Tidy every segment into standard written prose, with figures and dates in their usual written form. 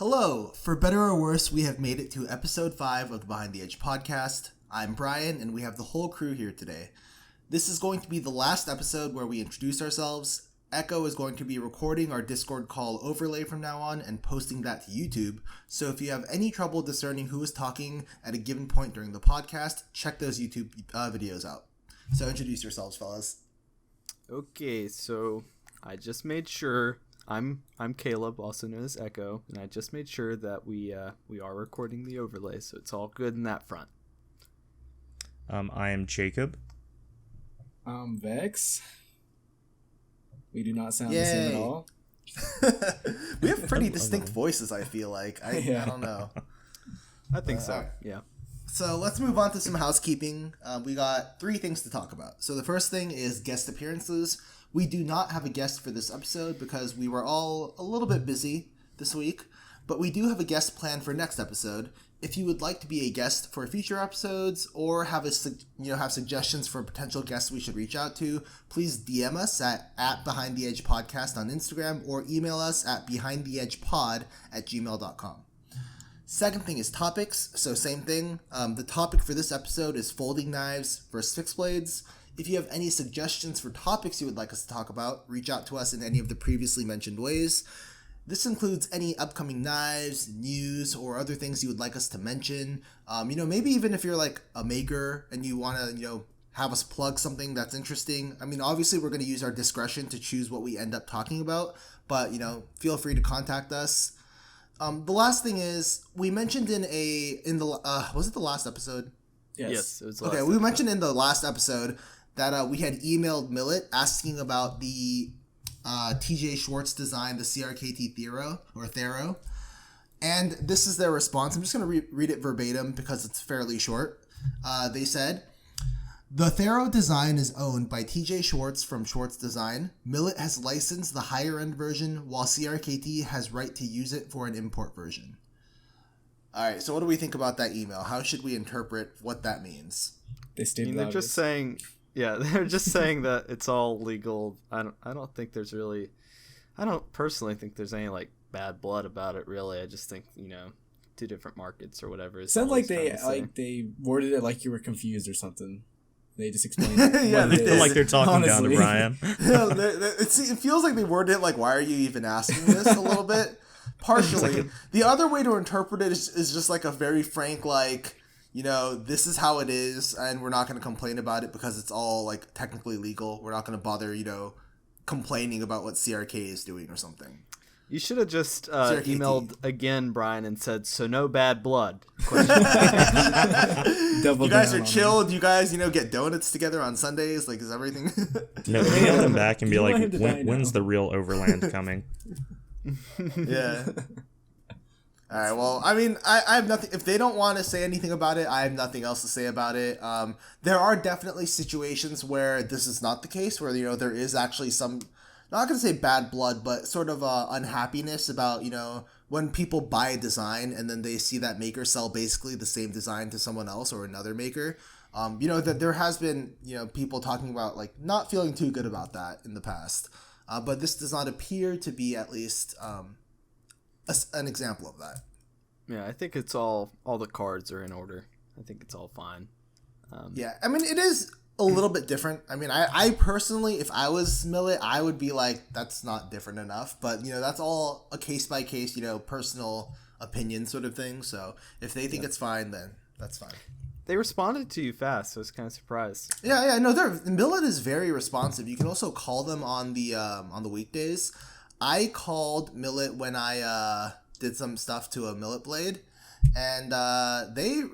Hello, for better or worse, we have made it to episode 5 of the Behind the Edge podcast. I'm Brian, and we have the whole crew here today. This is going to be the last episode where we introduce ourselves. Echo is going to be recording our Discord call overlay from now on and posting that to YouTube, so if you have any trouble discerning who is talking at a given point during the podcast, check those YouTube videos out. So introduce yourselves, fellas. Okay, so I just made sure... I'm Caleb, also known as Echo, and I just made sure that we are recording the overlay, so it's all good in that front. I am Jacob. I'm Vex. We do not sound the same at all. We have pretty distinct voices, I feel like. I don't know. I think so, yeah. So let's move on to some housekeeping. We got 3 things to talk about. So the first thing is guest appearances. We do not have a guest for this episode because we were all a little bit busy this week, but we do have a guest planned for next episode. If you would like to be a guest for future episodes or have have suggestions for potential guests we should reach out to, please DM us at Behind the Edge Podcast on Instagram or email us at behindtheedgepod@gmail.com. Second thing is topics. So same thing. The topic for this episode is folding knives versus fixed blades. If you have any suggestions for topics you would like us to talk about, reach out to us in any of the previously mentioned ways. This includes any upcoming knives, news, or other things you would like us to mention. Maybe even if you're like a maker and you want to, have us plug something that's interesting. I mean, obviously we're going to use our discretion to choose what we end up talking about, but, feel free to contact us. The last thing is, we mentioned was it the last episode? Yes, it was Okay, we mentioned in the last episode that we had emailed Millet asking about the TJ Schwartz design, the CRKT Thero. And this is their response. I'm just going to read it verbatim because it's fairly short. They said, "The Thero design is owned by TJ Schwartz from Schwartz Design. Millet has licensed the higher end version, while CRKT has right to use it for an import version." All right, so what do we think about that email? How should we interpret what that means? They're just saying... Yeah, they're just saying that it's all legal. I don't think there's really... I don't personally think there's any, bad blood about it, really. I just think, 2 different markets or whatever. It sounds like they worded it like you were confused or something. They just explained it. Yeah, they feel like they're talking down to Brian. It feels like they worded it like, why are you even asking this a little bit? Partially. The other way to interpret it is just like a very frank, this is how it is, and we're not going to complain about it because it's all, technically legal. We're not going to bother, complaining about what CRK is doing or something. You should have just emailed again, Brian, and said, "So no bad blood." You guys are chilled. You guys, get donuts together on Sundays. Is everything... No, email them back and be like, when's the real Overland coming? Yeah. All right, well, I mean, I have nothing... If they don't want to say anything about it, I have nothing else to say about it. There are definitely situations where this is not the case, where, there is actually some... Not going to say bad blood, but sort of unhappiness about, when people buy a design and then they see that maker sell basically the same design to someone else or another maker. That there has been, people talking about, not feeling too good about that in the past. But this does not appear to be at least... an example of that. Yeah, I think it's all the cards are in order. I think it's all fine. Yeah, I mean, it is a little bit different. I mean, I personally, if I was Millet, I would be like, that's not different enough. But, that's all a case-by-case, personal opinion sort of thing. So if they think it's fine, then that's fine. They responded to you fast, so I was kind of surprised. Yeah, no, Millet is very responsive. You can also call them on the weekdays. I called Millet when I did some stuff to a Millet blade, and they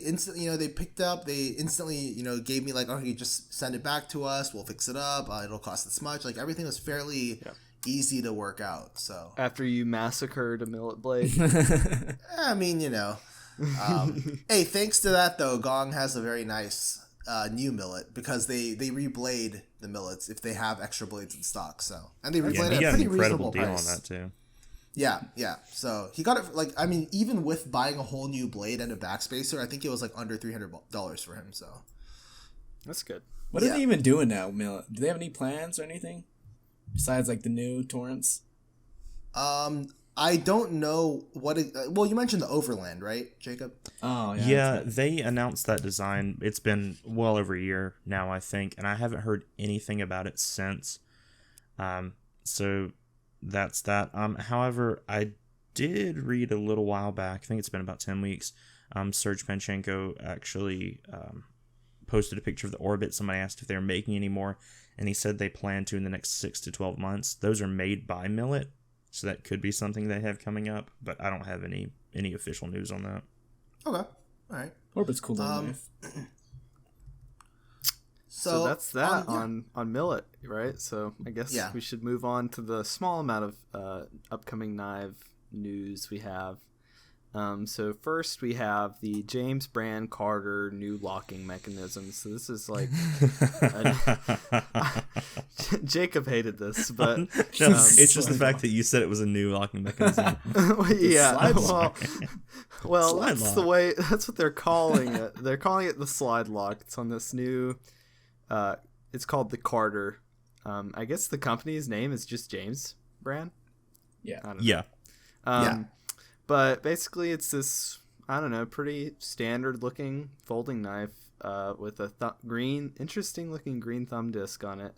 instantly, they picked up. They instantly, gave me okay, just send it back to us. We'll fix it up. It'll cost this much. Everything was fairly easy to work out. So after you massacred a Millet blade, I mean, hey, thanks to that though, Gong has a very nice new Millet because they reblade the Millets if they have extra blades in stock. So, and they reblade at a pretty reasonable deal price. On that too. Yeah. So he got it even with buying a whole new blade and a backspacer, I think it was under $300 for him. So that's good. What are they even doing now, Millet? Do they have any plans or anything besides the new Torrents? I I don't know what. Well, you mentioned the Overland, right, Jacob? Oh yeah. Yeah, they announced that design. It's been well over a year now, I think, and I haven't heard anything about it since. So that's that. However, I did read a little while back. I think it's been about 10 weeks. Serge Panchenko actually posted a picture of the Orbit. Somebody asked if they were making any more, and he said they plan to in the next 6 to 12 months. Those are made by Millet, so that could be something they have coming up, but I don't have any official news on that. Okay, all right. Orbit's cool enough. So that's that on Millet, right? So I guess we should move on to the small amount of upcoming knife news we have. So first we have the James Brand Carter new locking mechanism. So this is like Jacob hated this, but it's just the fact that you said it was a new locking mechanism. Yeah, well, that's the way. That's what they're calling it. They're calling it the slide lock. It's on this new. It's called the Carter. I guess the company's name is just James Brand. Yeah. I don't know. Yeah. But basically, it's this, pretty standard looking folding knife with a interesting looking green thumb disc on it.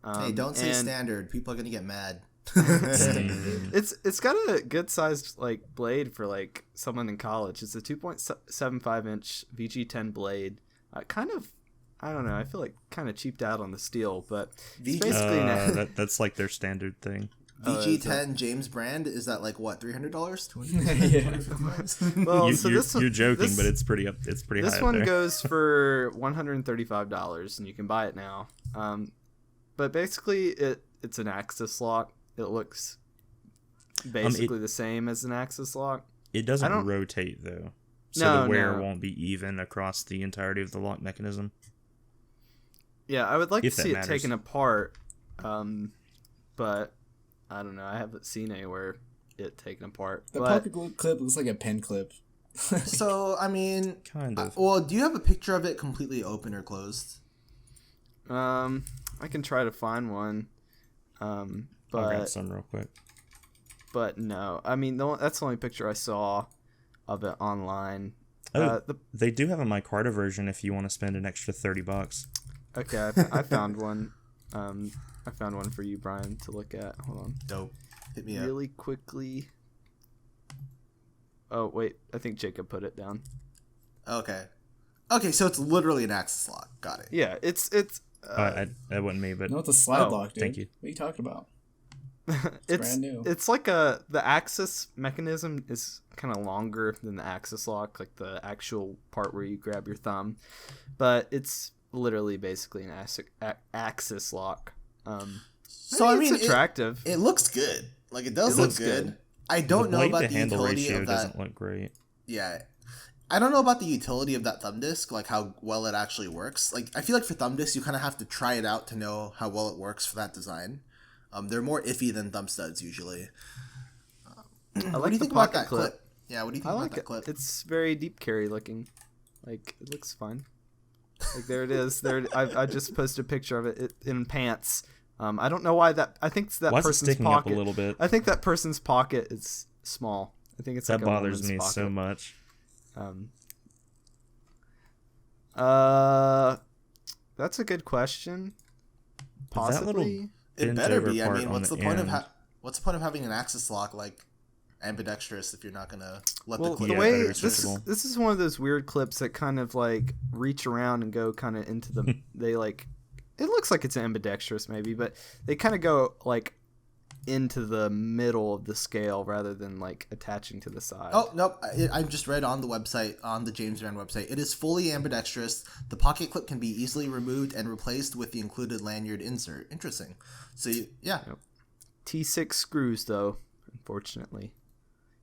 Hey, don't say standard. People are going to get mad. It's got a good sized like blade for like someone in college. It's a 2.75 inch VG10 blade. I feel like kind of cheaped out on the steel, but it's basically that's like their standard thing. VG10 James Brand, is that like what, $300? Well, you're joking, but it's pretty high. This one goes for $135, and you can buy it now. But basically, it's an axis lock. It looks basically the same as an axis lock. It doesn't rotate though, so the wear won't be even across the entirety of the lock mechanism. Yeah, I would like to see it taken apart, but I don't know. I haven't seen anywhere it taken apart. The pocket clip looks like a pen clip. So, I mean... kind of. Well, do you have a picture of it completely open or closed? I can try to find one. But I'll grab some real quick. But no. I mean, that's the only picture I saw of it online. They do have a micarta version if you want to spend an extra $30. Okay, I found one. I found one for you, Brian, to look at. Hold on. Dope. Hit me up. Really quickly. Oh, wait. I think Jacob put it down. Okay, so it's literally an axis lock. Got it. Yeah, it's that wasn't me, but... No, it's a slide lock, dude. Thank you. What are you talking about? It's brand new. It's like the axis mechanism is kind of longer than the axis lock, like the actual part where you grab your thumb. But it's literally basically an axis lock. So I mean, it's attractive. It looks good. Like it does look good. I don't know about the utility of that. Doesn't look great. Yeah, I don't know about the utility of that thumb disc, like how well it actually works. Like I feel like for thumb discs, you kind of have to try it out to know how well it works for that design. They're more iffy than thumb studs usually. What do you think about that clip? Yeah, what do you think about that clip? It's very deep carry looking. Like it looks fun. Like there it is. There, I just posted a picture of it in pants. I don't know why that. I think it's that Why is it person's sticking pocket. up a little bit? I think that person's pocket is small. I think it's that like bothers me pocket. so much. That's a good question. Possibly. It better be. I mean, what's the point of having an axis lock like ambidextrous if you're not gonna let the clip? The way this is one of those weird clips that kind of like reach around and go kind of into the. They like. It looks like it's ambidextrous maybe, but they kind of go like into the middle of the scale rather than like attaching to the side. Oh, nope. I just read on the website, on the James Brand website, it is fully ambidextrous. The pocket clip can be easily removed and replaced with the included lanyard insert. Interesting. So, yeah. Yep. T6 screws, though, unfortunately.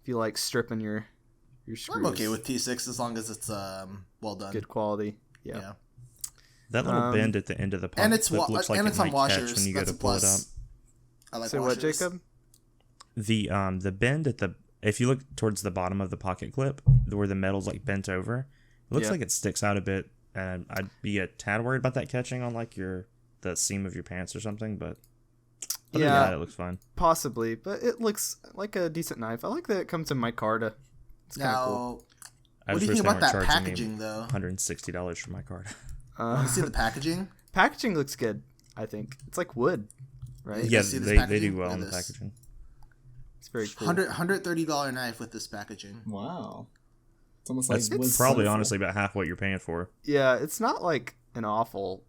If you like stripping your screws. I'm okay with T6 as long as it's well done. Good quality. Yeah. That little bend at the end of the pocket clip looks like it might catch when you go to pull it up. I like Say washers. what, Jacob? The bend at the, if you look towards the bottom of the pocket clip where the metal's like bent over, it looks like it sticks out a bit, and I'd be a tad worried about that catching on like the seam of your pants or something. But Other than that, it looks fine. Possibly, but it looks like a decent knife. I like that it comes in micarta. It's kind of cool. What do you think about that packaging, though? $160 for micarta. You see the packaging? Packaging looks good, I think. It's like wood, right? Yeah, they do well in the packaging. It's very cool. $130 knife with this packaging. Wow. It's almost That's like probably honestly about half what you're paying for. Yeah, it's not like an awful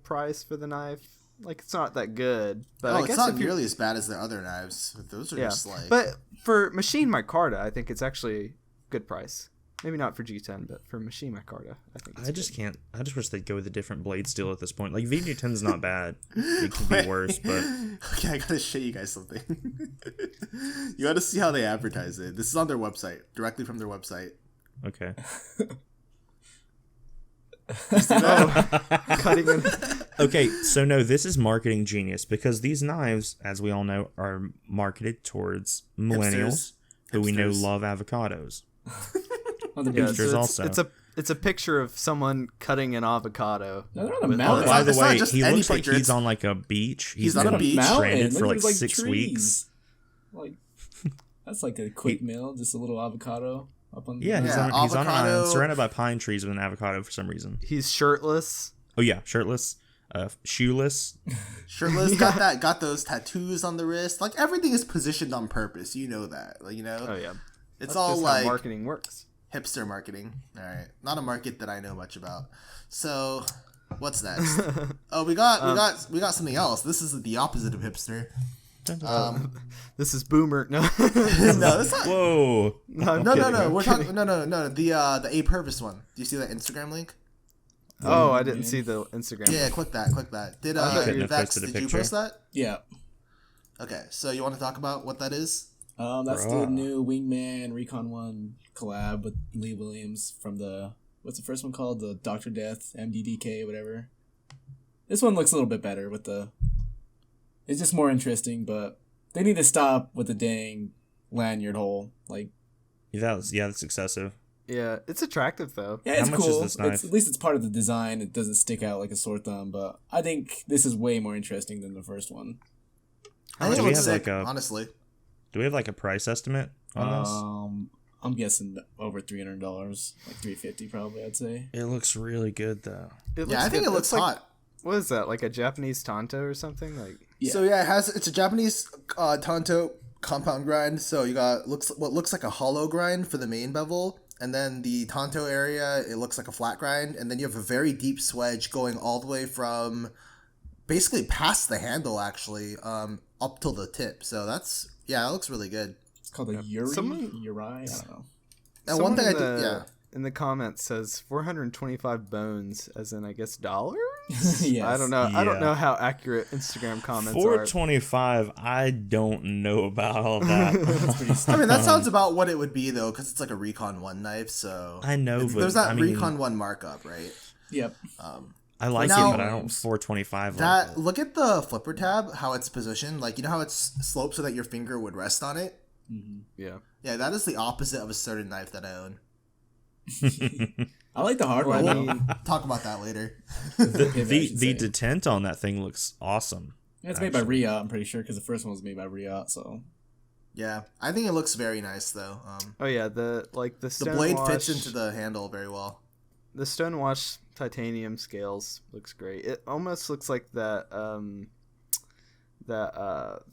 price for the knife. Like, it's not that good. But I guess it's not nearly as bad as the other knives. Those are just like... But for machine micarta, I think it's actually a good price. Maybe not for G10, but for machine micarta, I think it's good. I just wish they'd go with a different blade steel at this point. Like, VG10's not bad. It could be worse, but... Okay, I gotta show you guys something. You gotta see how they advertise it. This is on their website, directly from their website. Okay. Cutting in. Okay, so no, this is marketing genius because these knives, as we all know, are marketed towards millennials who we know love avocados. Hipsters also. It's a picture of someone cutting an avocado. No, they're on a mountain. By the way, he looks like he's on like a beach. He's on a beach, stranded for like 6 weeks. Like that's like a quick meal, just a little avocado up on. Yeah, he's on an island surrounded by pine trees with an avocado for some reason. He's shirtless. Oh yeah, shirtless, shoeless. Got those tattoos on the wrist. Like everything is positioned on purpose. You know that. Like, you know. Oh yeah. It's That's all just like how marketing works. Hipster marketing. All right, not a market that I know much about. So, what's next? Oh, we got something else. This is the opposite of hipster. This is boomer. No, no, that's not. Whoa. No. We're talking. No. The A Purpose one. Do you see that Instagram link? Oh, I didn't see the Instagram. Yeah, click that. Did you post that? Yeah. Okay, so you want to talk about what that is? That's the new Wingman Recon 1 collab with Lee Williams from what's the first one called? The Dr. Death, MDDK, whatever. This one looks a little bit better it's just more interesting, but they need to stop with the dang lanyard hole. Like, that's excessive. Yeah, it's attractive though. Yeah, it's How much cool. is this knife? At least it's part of the design. It doesn't stick out like a sore thumb, but I think this is way more interesting than the first one. I think it looks sick, like honestly. Do we have like a price estimate on this? I'm guessing over $300, like $350 probably. I'd say. It looks really good though. I think it looks hot. What is that? Like a Japanese tanto or something? Like. Yeah. So yeah, it's a Japanese tanto compound grind. So you got what looks like a hollow grind for the main bevel, and then the tanto area it looks like a flat grind, and then you have a very deep swedge going all the way from basically past the handle actually up till the tip. So it looks really good. It's called a Uri. I don't know. And one thing in the comments says 425 bones, as in I guess dollars. Yes. I don't know. Yeah. I don't know how accurate Instagram comments are. 425. I don't know about all that. I mean, that sounds about what it would be though, because it's like a Recon 1 knife. So I know, but there's that Recon 1 markup, right? Yep. I like it, but I don't 425. That look at the flipper tab, how it's positioned. Like, you know how it's sloped so that your finger would rest on it. Mm-hmm. Yeah, that is the opposite of a certain knife that I own. I like the hardware. We'll talk about that later. the detent on that thing looks awesome. Yeah, it's made by Riot, I'm pretty sure, because the first one was made by Riot. So yeah, I think it looks very nice though. The blade fits into the handle very well. The Stonewash titanium scales looks great. It almost looks like that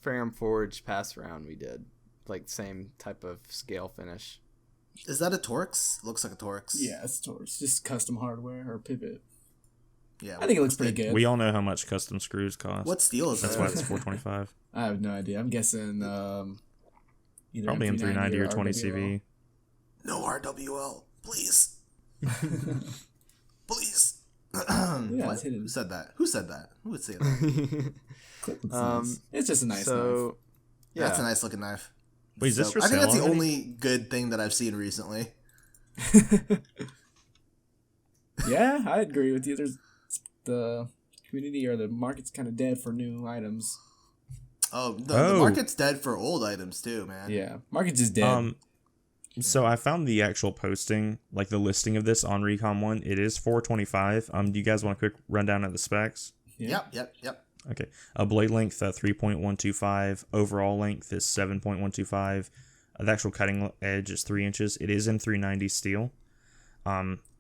Ferrum Forge pass around we did, like same type of scale finish. Is that a Torx? Looks like a Torx. Yeah, it's Torx. Just custom hardware or pivot. Yeah, I think it looks pretty good. We all know how much custom screws cost. What steel is that? That's why it's 425. I have no idea. I'm guessing either probably M390 or 20 CV. No RWL, please. Please. Yeah, Who said that? Who would say that? It's just a nice knife. Yeah, that's a nice looking knife. Wait, is this for I think sale that's the already? only good thing that I've seen recently. Yeah, I agree with you. There's the community or the market's kind of dead for new items. The market's dead for old items too, man. Yeah, market's just dead. So I found the actual posting, like the listing of this on Recon 1. It is 425. Do you guys want a quick rundown of the specs? Yeah. Yep. Okay. A blade length 3.125. Overall length is 7.125. The actual cutting edge is 3 inches. It is in 390 steel.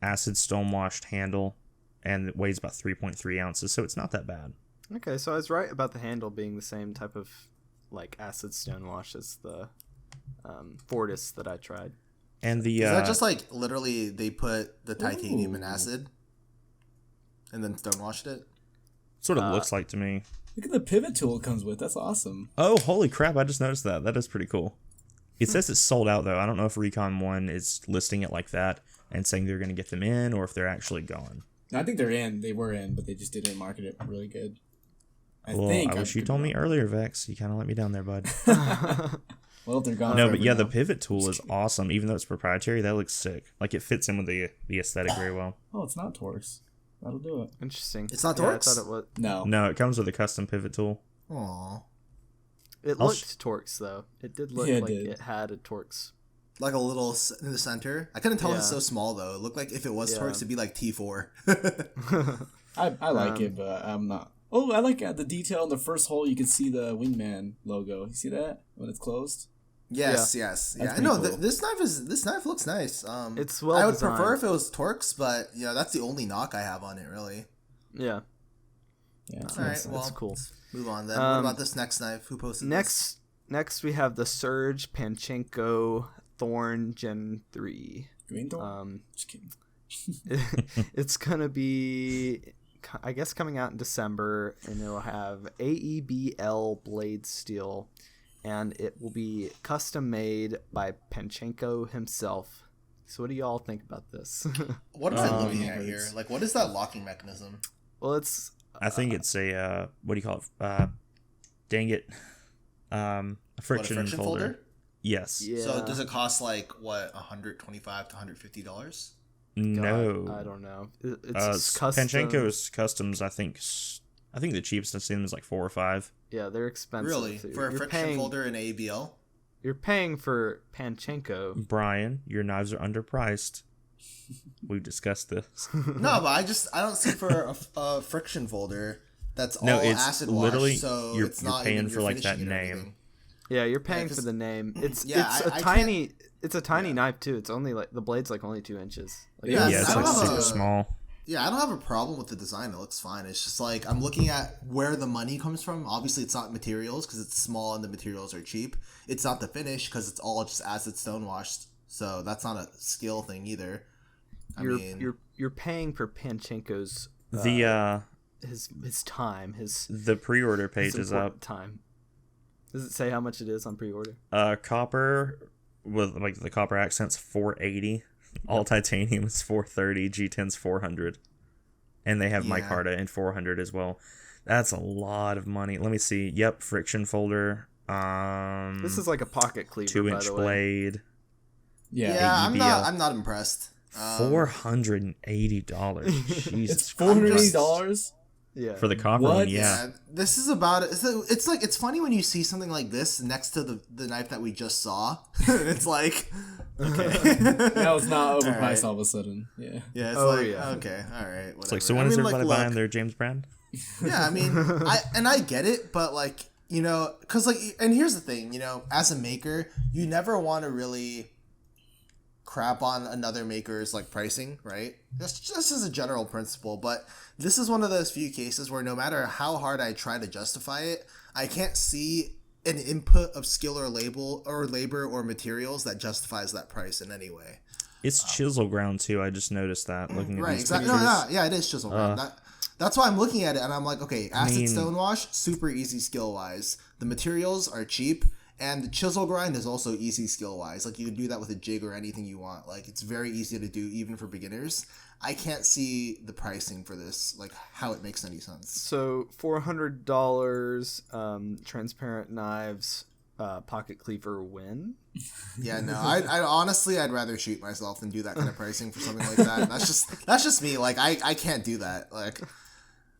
Acid stone washed handle, and it weighs about 3.3 ounces, so it's not that bad. Okay, so I was right about the handle being the same type of like acid stone wash as the Fortis that I tried. And the is that just like literally they put the titanium in acid and then stone washed it? Sort of looks like to me. Look at the pivot tool it comes with. That's awesome. Oh, holy crap! I just noticed that. That is pretty cool. It says it's sold out though. I don't know if Recon 1 is listing it like that and saying they're going to get them in, or if they're actually gone. I think they're in. They were in, but they just didn't market it really good. I wish you told me earlier, Vex. You kind of let me down there, bud. Well, they're gone. No, but yeah, now. the pivot tool is awesome. Even though it's proprietary, that looks sick. Like, it fits in with the aesthetic very well. Oh, it's not Torx. That'll do it. Interesting. It's not Yeah, I Torx? thought it was. No, it comes with a custom pivot tool. Aww. It looked Torx though. It did look like it had a Torx. Like a little in the center. I couldn't tell Yeah. it's so small though. It looked like if it was Torx, it'd be like T4. I like it, but I'm not. Oh, I like the detail in the first hole. You can see the Wingman logo. You see that when it's closed? Yes. That's Yeah. pretty No, cool. this knife looks nice. It's well I would designed. prefer if it was Torx, but that's the only knock I have on it, really. Yeah. Yeah. It's All right, nice. well, That's cool. let's move on then. What about this next knife? Who posted this? Next we have the Surge Panchenko Thorn Gen 3. Green Thorn? Just kidding. It's gonna be, I guess, coming out in December, and it'll have AEBL blade steel, and it will be custom made by Panchenko himself. So what do y'all think about this? What am I looking at here? Like, what is that locking mechanism? Well, it's I think it's a, what do you call it? Dang it. A friction folder. Yes. yeah. So does it cost like what, $125 to $150? No. I don't know. It's custom. Panchenko's customs, I think the cheapest I've seen is like 4 or 5. Yeah, they're expensive. Really? So For a you're friction paying, folder in ABL? You're paying for Panchenko. Brian, your knives are underpriced. We've discussed this. No, but I don't see for a friction folder that's all It's acid wash. literally So you're it's not paying even for your like that finishing and name. everything. Yeah, you're paying 'cause- for the name. It's Yeah, it's a I tiny it's a tiny knife too. It's only like the blade's like only 2 inches. Like, Yeah, Yeah, it's I like don't have super a- small. Yeah, I don't have a problem with the design. It looks fine. It's just like I'm looking at where the money comes from. Obviously, it's not materials because it's small and the materials are cheap. It's not the finish because it's all just acid stone washed. So that's not a skill thing either. You're paying for Panchenko's his time, The pre-order page his is important up. time. Does it say how much it is on pre-order? Copper with like the copper accents 480. All titanium is 430. G10's 400, and they have micarta in 400 as well. That's a lot of money. Let me see. Yep, friction folder. This is like a pocket cleaver, 2-inch by the way. blade. Yeah, AEBL. I'm not impressed. $480. Jesus, It's $480? Yeah. for the copper What? one. Yeah. This is about it. It's like it's funny when you see something like this next to the knife that we just saw. It's like okay. Now it's not overpriced right. all of a sudden. Yeah. Yeah, it's yeah. okay, all right, whatever. It's like, so when is everybody buying their James Brand? Yeah, I mean, I get it, but like, because like, and here's the thing, as a maker, you never want to really crap on another maker's like pricing, right? That's just as a general principle, but this is one of those few cases where no matter how hard I try to justify it, I can't see an input of skill or labor or materials that justifies that price in any way. It's chisel ground too. I just noticed that looking at Right, these exactly. pictures. Yeah, it is chisel ground. That's why I'm looking at it and I'm like, okay, acid mean- stone wash, super easy skill wise. The materials are cheap, and the chisel grind is also easy skill wise. Like you can do that with a jig or anything you want. Like it's very easy to do even for beginners. I can't see the pricing for this, like how it makes any sense. So $400, transparent knives, pocket cleaver win. Yeah, no, I honestly I'd rather shoot myself than do that kind of pricing for something like that. That's just me. Like I can't do that. Like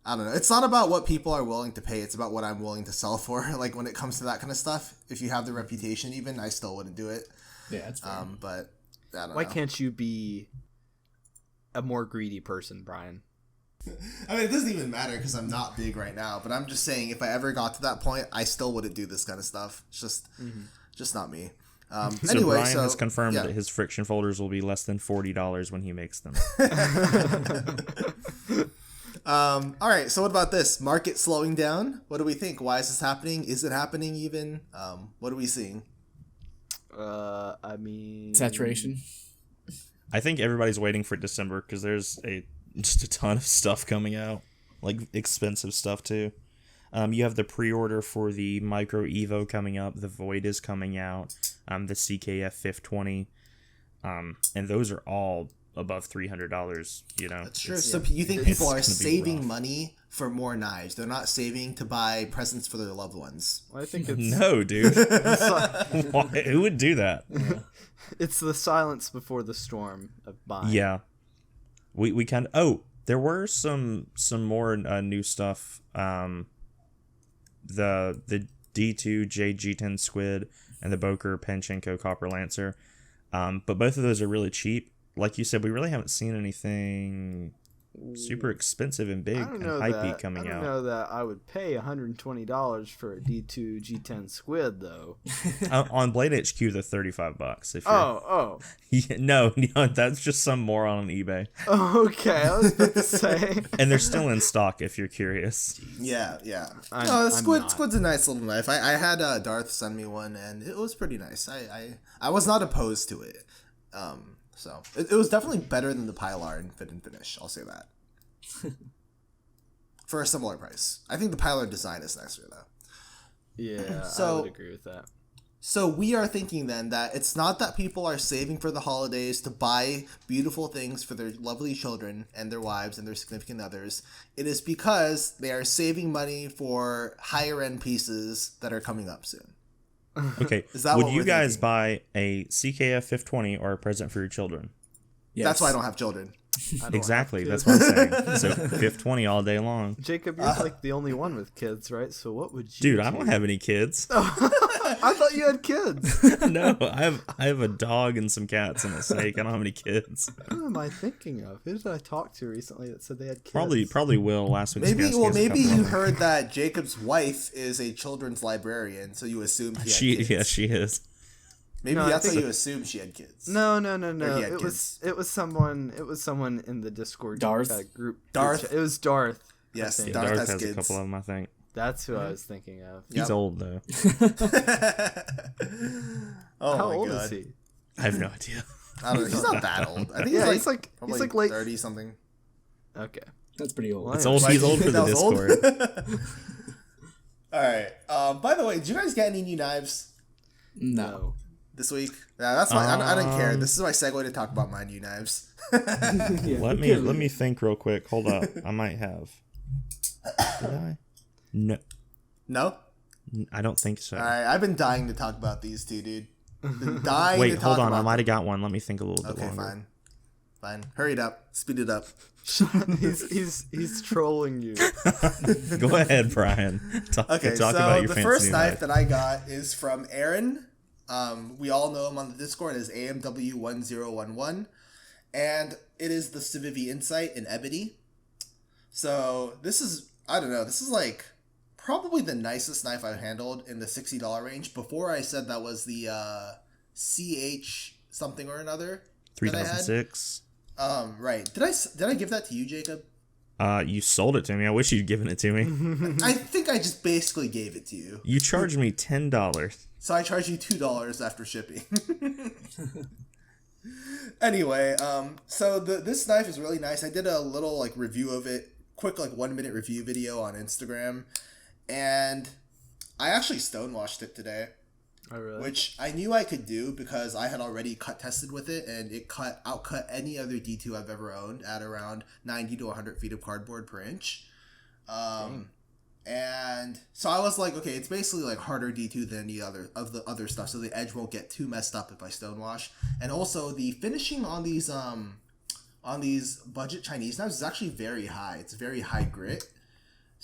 I don't know. It's not about what people are willing to pay. It's about what I'm willing to sell for. Like when it comes to that kind of stuff, if you have the reputation, even I still wouldn't do it. Yeah, it's fair. But I don't know. Why can't you be a more greedy person, Brian? I mean, it doesn't even matter because I'm not big right now. But I'm just saying, if I ever got to that point, I still wouldn't do this kind of stuff. It's just not me. So Anyway, Brian has confirmed yeah. that his friction folders will be less than $40 when he makes them. All right. So what about this market slowing down? What do we think? Why is this happening? Is it happening even? What are we seeing? I mean, Saturation. I think everybody's waiting for December because there's just a ton of stuff coming out, like expensive stuff too. You have the pre-order for the Micro Evo coming up. The Void is coming out. The CKF 520, and those are all above $300. You know, That's true. So you think people are saving money for more knives? They're not saving to buy presents for their loved ones. Well, I think it's no, dude. Why? Who would do that? Yeah. it's the silence before the storm of buying. Yeah, we kind of. Oh, there were some more new stuff. The D2 JG10 Squid and the Boker Panchenko Copper Lancer, but both of those are really cheap. Like you said, we really haven't seen anything super expensive and big and hypey coming out. I don't know that I would pay $120 for a D2 G10 Squid though. On Blade HQ, they're $35. If you're, Oh. yeah, no, that's just some moron on eBay, Okay, I was about to say. and they're still in stock if you're curious. Yeah. I'm No, not. Squid's a nice little knife. I had Darth send me one, and it was pretty nice. I was not opposed to it. So it was definitely better than the Pilar in fit and finish. I'll say that. For a similar price. I think the Pilar design is nicer though. Yeah, So- I would agree with that. So we are thinking then that it's not that people are saving for the holidays to buy beautiful things for their lovely children and their wives and their significant others. It is because they are saving money for higher end pieces that are coming up soon. Okay, Is that would what you we're guys thinking? buy a CKF 520 or a present for your children? Yes. That's why I don't have children. I don't Exactly, have that's kids. what I'm saying. So 520 all day long. Jacob, you're like the only one with kids, right? So what would you Dude, I do? don't have any kids. I thought you had kids. No, I have a dog and some cats and a snake. I don't have any kids. Who am I thinking of? Who did I talk to recently that said they had kids? Probably Will last week's Maybe guest. He has a maybe couple of you them. heard that Jacob's wife is a children's librarian, so you assumed he had kids. She is. Maybe No, I that's why think- you assumed she had kids. No. Or he had It was someone in the Discord Darth? Group. Darth? It was Darth. I Yes, think. Darth Darth has has a kids. couple of them, I think. That's who I was thinking of. Yep. He's old though. Oh How my old God. is he? I have no idea. I don't know. He's not that old. I think Yeah, he's like he's like late 30 something. Okay. That's pretty old. Well, It's old. He's old for the That was old? Discord. All right. By the way, did you guys get any new knives No. this week? Yeah, that's fine. I don't care. This is my segue to talk about my new knives. Yeah, Let we can- me think real quick. Hold up. I might have. Did I? No, No? I don't think so. All right. I've been dying to talk about these two, dude. Been dying Wait, to talk hold on. I about might them. have got one. Let me think a little bit Okay, longer. fine. Hurry it up. Speed it up. he's trolling you. Go ahead, Brian. Talk Okay, about so your the fancy first new knife that I got is from Aaron. We all know him on the Discord as AMW1011. And it is the Civivi Insight in ebony. So this is, I don't know, this is like probably the nicest knife I've handled in the $60 range. Before I said that was the CH something or another. that I had. 3006. Right. Did I give that to you, Jacob? You sold it to me. I wish you'd given it to me. I think I just basically gave it to you. You charged me $10. So I charge you $2 after shipping. Anyway, so this knife is really nice. I did a little like review of it, quick like 1 minute review video on Instagram, and I actually stonewashed it today, Oh, really? which I knew I could do because I had already cut tested with it, and it outcut any other D2 I've ever owned at around 90 to 100 feet of cardboard per inch. And so I was like, okay, it's basically like harder D2 than any other of the other stuff, so the edge won't get too messed up if I stonewash. And also the finishing on these budget Chinese knives is actually very high. It's very high grit.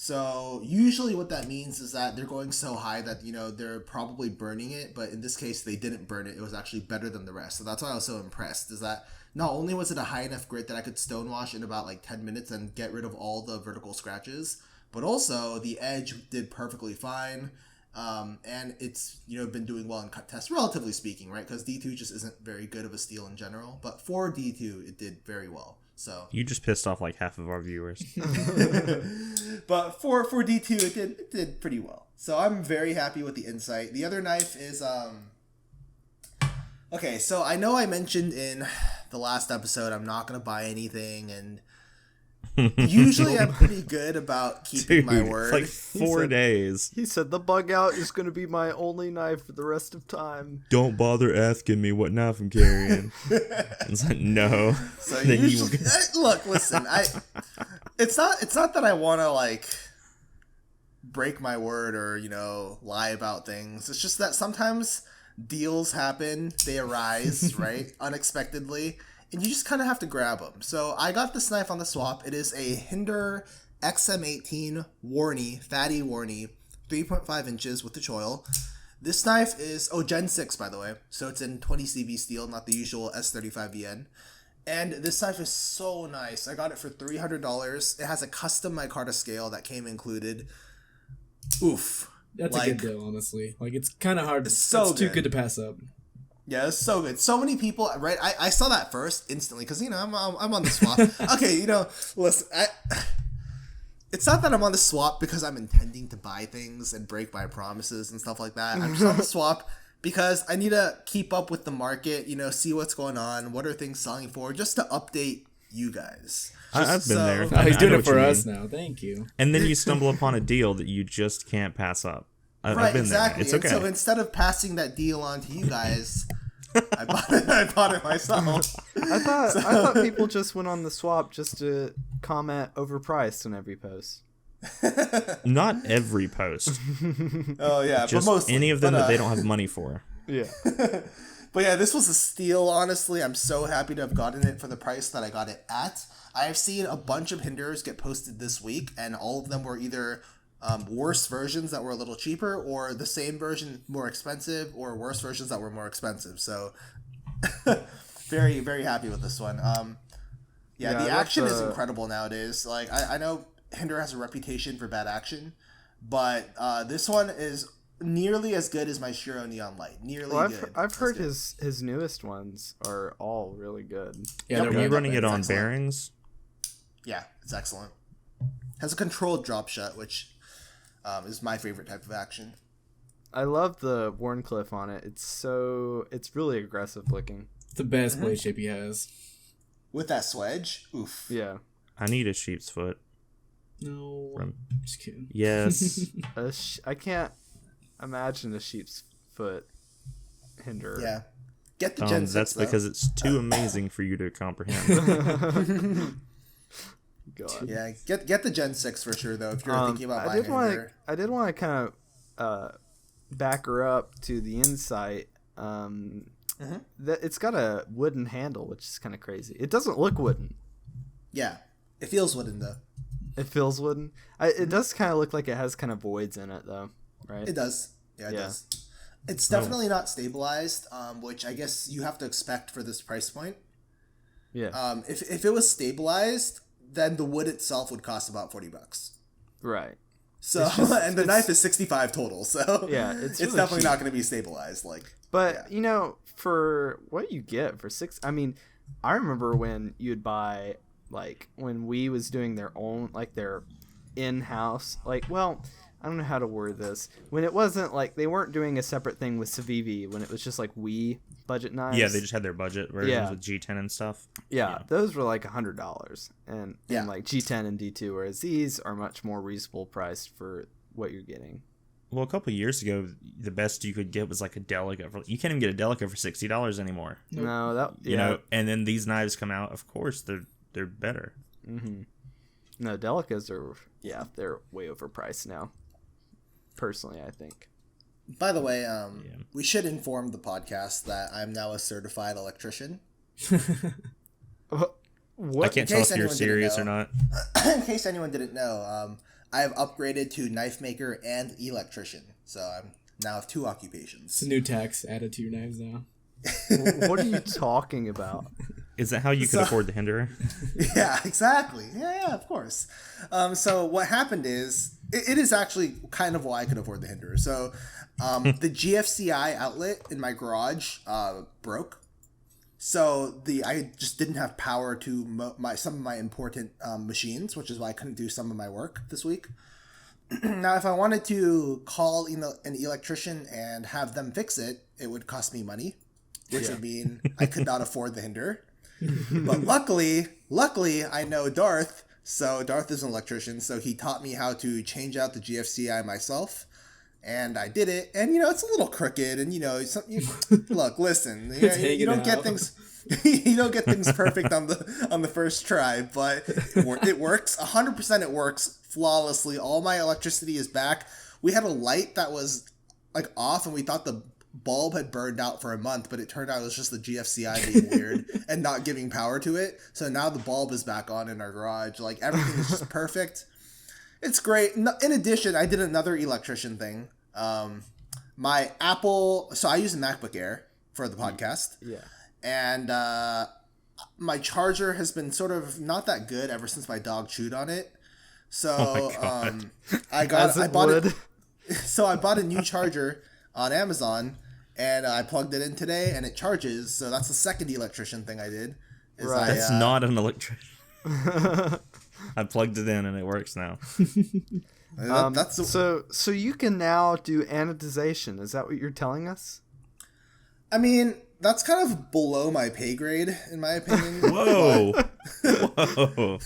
So usually what that means is that they're going so high that, they're probably burning it. But in this case, they didn't burn it. It was actually better than the rest. So that's why I was so impressed, is that not only was it a high enough grit that I could stonewash in about like 10 minutes and get rid of all the vertical scratches, but also the edge did perfectly fine. And it's, been doing well in cut tests, relatively speaking, right? Because D2 just isn't very good of a steel in general. But for D2, it did very well. So You just pissed off like half of our viewers. But for D2, it did pretty well. So I'm very happy with the Insight. The other knife is okay. So I know I mentioned in the last episode I'm not gonna buy anything, and usually I'm pretty good about keeping my word. It's like 4 days. He said the bug out is going to be my only knife for the rest of time. Don't bother asking me what knife I'm carrying. It's like, no. So usually, look, listen. It's not that I want to like break my word or lie about things. It's just that sometimes deals happen, they arise right unexpectedly, and you just kind of have to grab them. So I got this knife on the swap. It is a Hinder XM18 fatty Warney, 3.5 inches with the choil. This knife is Gen 6, by the way, so it's in 20 CV steel, not the usual S35VN. And this knife is so nice. I got it for $300. It has a custom micarta scale that came included. Oof. That's a good deal, honestly. Like, it's kind of hard. It's too good to pass up. Yeah, it's so good. So many people, right? I saw that first instantly because, I'm on the swap. Okay, listen, it's not that I'm on the swap because I'm intending to buy things and break my promises and stuff like that. I'm just on the swap because I need to keep up with the market, see what's going on, what are things selling for, just to update you guys. I've been there. Oh, he's doing it for us now. Thank you. And then you stumble upon a deal that you just can't pass up. Right, I've been exactly. there. It's okay. And so instead of passing that deal on to you guys, I bought it myself. I thought people just went on the swap just to comment overpriced on every post. Not every post. Oh yeah, just but mostly, any of them that they don't have money for. Yeah. But yeah, this was a steal, honestly. I'm so happy to have gotten it for the price that I got it at. I have seen a bunch of Hinders get posted this week, and all of them were either worse versions that were a little cheaper, or the same version more expensive, or worse versions that were more expensive. So very, very happy with this one. The action is incredible nowadays. Like, I know Hinder has a reputation for bad action, but this one is nearly as good as my Shiro Neon Light. I've heard his newest ones are all really good. Yeah, are you running it on bearings? Yeah, it's excellent. Has a controlled drop shot, which is my favorite type of action. I love the Warncliffe on it. It's really aggressive looking. It's the best blade shape he has. With that swedge, oof. Yeah. I need a sheep's foot. No, just kidding. Yes. I can't imagine a sheep's foot Hinder. Yeah. Get the Gen 6, that's though. because it's too amazing for you to comprehend. God. Yeah, get the Gen 6 for sure, though, if you're thinking about buying Hinder. I did want to kind of back her up to the Insight. That it's got a wooden handle, which is kind of crazy. It doesn't look wooden. Yeah. It feels wooden, though. It feels wooden. It does kind of look like it has kind of voids in it, though, right? It does. Yeah, it does. It's definitely not stabilized, which I guess you have to expect for this price point. Yeah. If it was stabilized, then the wood itself would cost about $40. Right. So and the knife is 65 total. So yeah, it's really definitely cheap. not going to be stabilized. But for what you get for I mean, I remember when you'd buy, like, when we was doing their own, like, their in-house, like, well, I don't know how to word this. When it wasn't, like, they weren't doing a separate thing with Civivi, when it was just, like, budget knives. Yeah, they just had their budget versions with G10 and stuff. Yeah, those were, like, $100. And like, G10 and D2, whereas these are much more reasonable priced for what you're getting. Well, a couple of years ago, the best you could get was like a Delica. You can't even get a Delica for $60 anymore. No, you know. And then these knives come out. Of course, they're better. Mm-hmm. No, Delicas are they're way overpriced now. Personally, I think. By the way, we should inform the podcast that I'm now a certified electrician. What? I can't tell if you're serious or not. In case anyone didn't know, I have upgraded to knife maker and electrician. So I'm now have 2 occupations. It's a new tax added to your knives now. What are you talking about? Is that how you could afford the hinderer? Yeah, exactly. Yeah, of course. So what happened is, it is actually kind of why I could afford the hinderer. So the GFCI outlet in my garage broke. So I just didn't have power to some of my important machines, which is why I couldn't do some of my work this week. Now, if I wanted to call an electrician and have them fix it, it would cost me money, which would mean I could not afford the hinderer. But luckily, I know Darth. So Darth is an electrician, so he taught me how to change out the GFCI myself. And I did it, and it's a little crooked, and look, listen, you don't get things, you don't get things perfect on the first try, but it works 100%. It works flawlessly. All my electricity is back. We had a light that was like off, and we thought the bulb had burned out for a month, but it turned out it was just the GFCI being weird and not giving power to it. So now the bulb is back on in our garage. Like, everything is just perfect. It's great. In addition, I did another electrician thing. My Apple, so I use a MacBook Air for the podcast. Yeah. And my charger has been sort of not that good ever since my dog chewed on it. So I bought a new charger on Amazon, and I plugged it in today, and it charges. So that's the second electrician thing I did. That's not an electrician. I plugged it in and it works now. So you can now do anodization. Is that what you're telling us? I mean, that's kind of below my pay grade, in my opinion. Whoa. Whoa.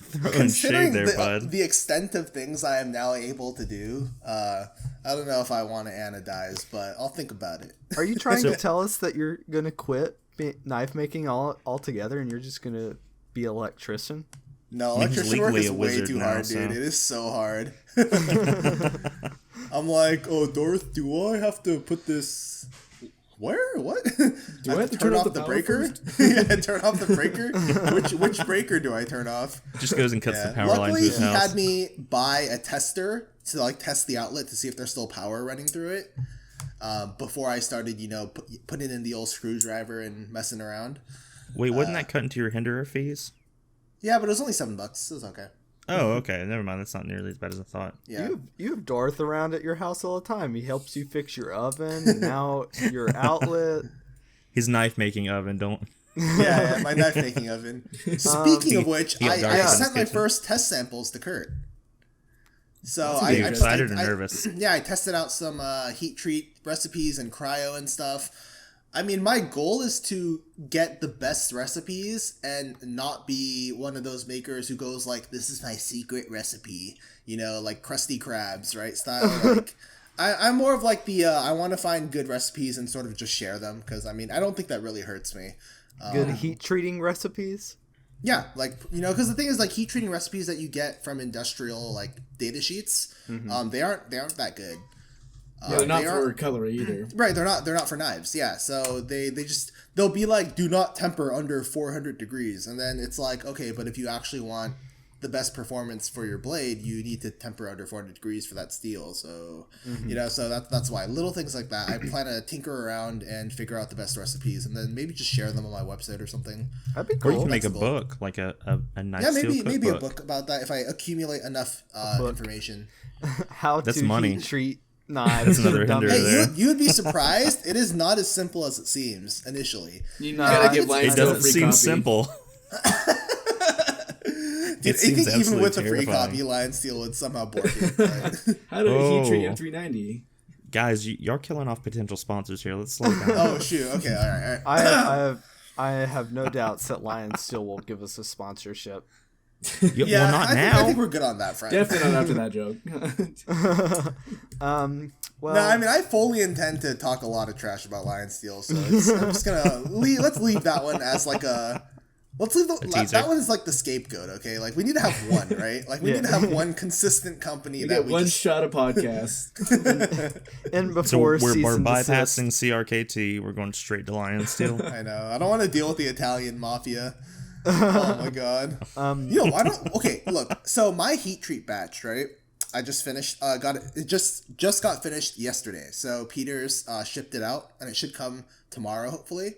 Throwing shade there, bud. The extent of things I am now able to do, I don't know if I want to anodize, but I'll think about it. Are you trying to tell us that you're going to quit knife making altogether and you're just going to be an electrician? No, electrician work is way too hard, dude. It is so hard. I'm like, oh, Darth, do I have to put this... Where? What? Do I have to turn off the breaker? Yeah, turn off the breaker? Which breaker do I turn off? Just goes and cuts the power line to his his house. Luckily, he had me buy a tester to test the outlet to see if there's still power running through it before I started, putting in the old screwdriver and messing around. Wait, wouldn't that cut into your hinderer fees? Yeah, but it was only $7. It was okay. Oh, okay. Never mind. That's not nearly as bad as I thought. Yeah. You have Darth around at your house all the time. He helps you fix your oven, and now your outlet. His knife making oven, don't. Yeah, my knife making oven. Speaking of which, I sent my first test samples to Kurt. So I excited and nervous. Yeah, I tested out some heat treat recipes and cryo and stuff. I mean, my goal is to get the best recipes and not be one of those makers who goes like, this is my secret recipe, like Krusty Krabs, right? Style. Like, I'm more of like the, I want to find good recipes and sort of just share them. Cause I mean, I don't think that really hurts me. Good heat treating recipes? Yeah. Like, cause the thing is like heat treating recipes that you get from industrial like data sheets, they aren't that good. Yeah, they're not for cutlery either. Right, they're not for knives. Yeah, so they'll be like, do not temper under 400 degrees, and then it's like, okay, but if you actually want the best performance for your blade, you need to temper under 400 degrees for that steel. So so that's why little things like that. I plan to tinker around and figure out the best recipes, and then maybe just share them on my website or something. That'd be cool. Or you can make a book, like a nice steel maybe a book about that if I accumulate enough information. How That's to money. heat treat knives. That's another hinderer there. You would be surprised. It is not as simple as it seems initially. You gotta give Lion It Steel a doesn't free seem copy. simple. Dude, I think even absolutely with a free terrifying. copy, Lion Steel would somehow bork it. But... How do heat treat M390? Guys, you're killing off potential sponsors here. Let's slow down. Oh shoot! Okay, all right. I have no doubts that Lion Steel will give us a sponsorship. Yeah, well, not I now. think we're good on that front. Definitely not after that joke. Well, No, I mean I fully intend to talk a lot of trash about Lion Steel, so I'm just gonna let's leave that one as like a. Let's leave that one is like the scapegoat, okay? Like we need to have one, right? Like we need to have one consistent company You that get we one just... shot of podcast. and So before we're season bypassing desist, CRKT. We're going straight to Lion Steel. I know. I don't want to deal with the Italian mafia. Oh my god. I don't. Okay, look. So my heat treat batch, right? I just finished. Got it. It just got finished yesterday. So Peter's shipped it out, and it should come tomorrow, hopefully.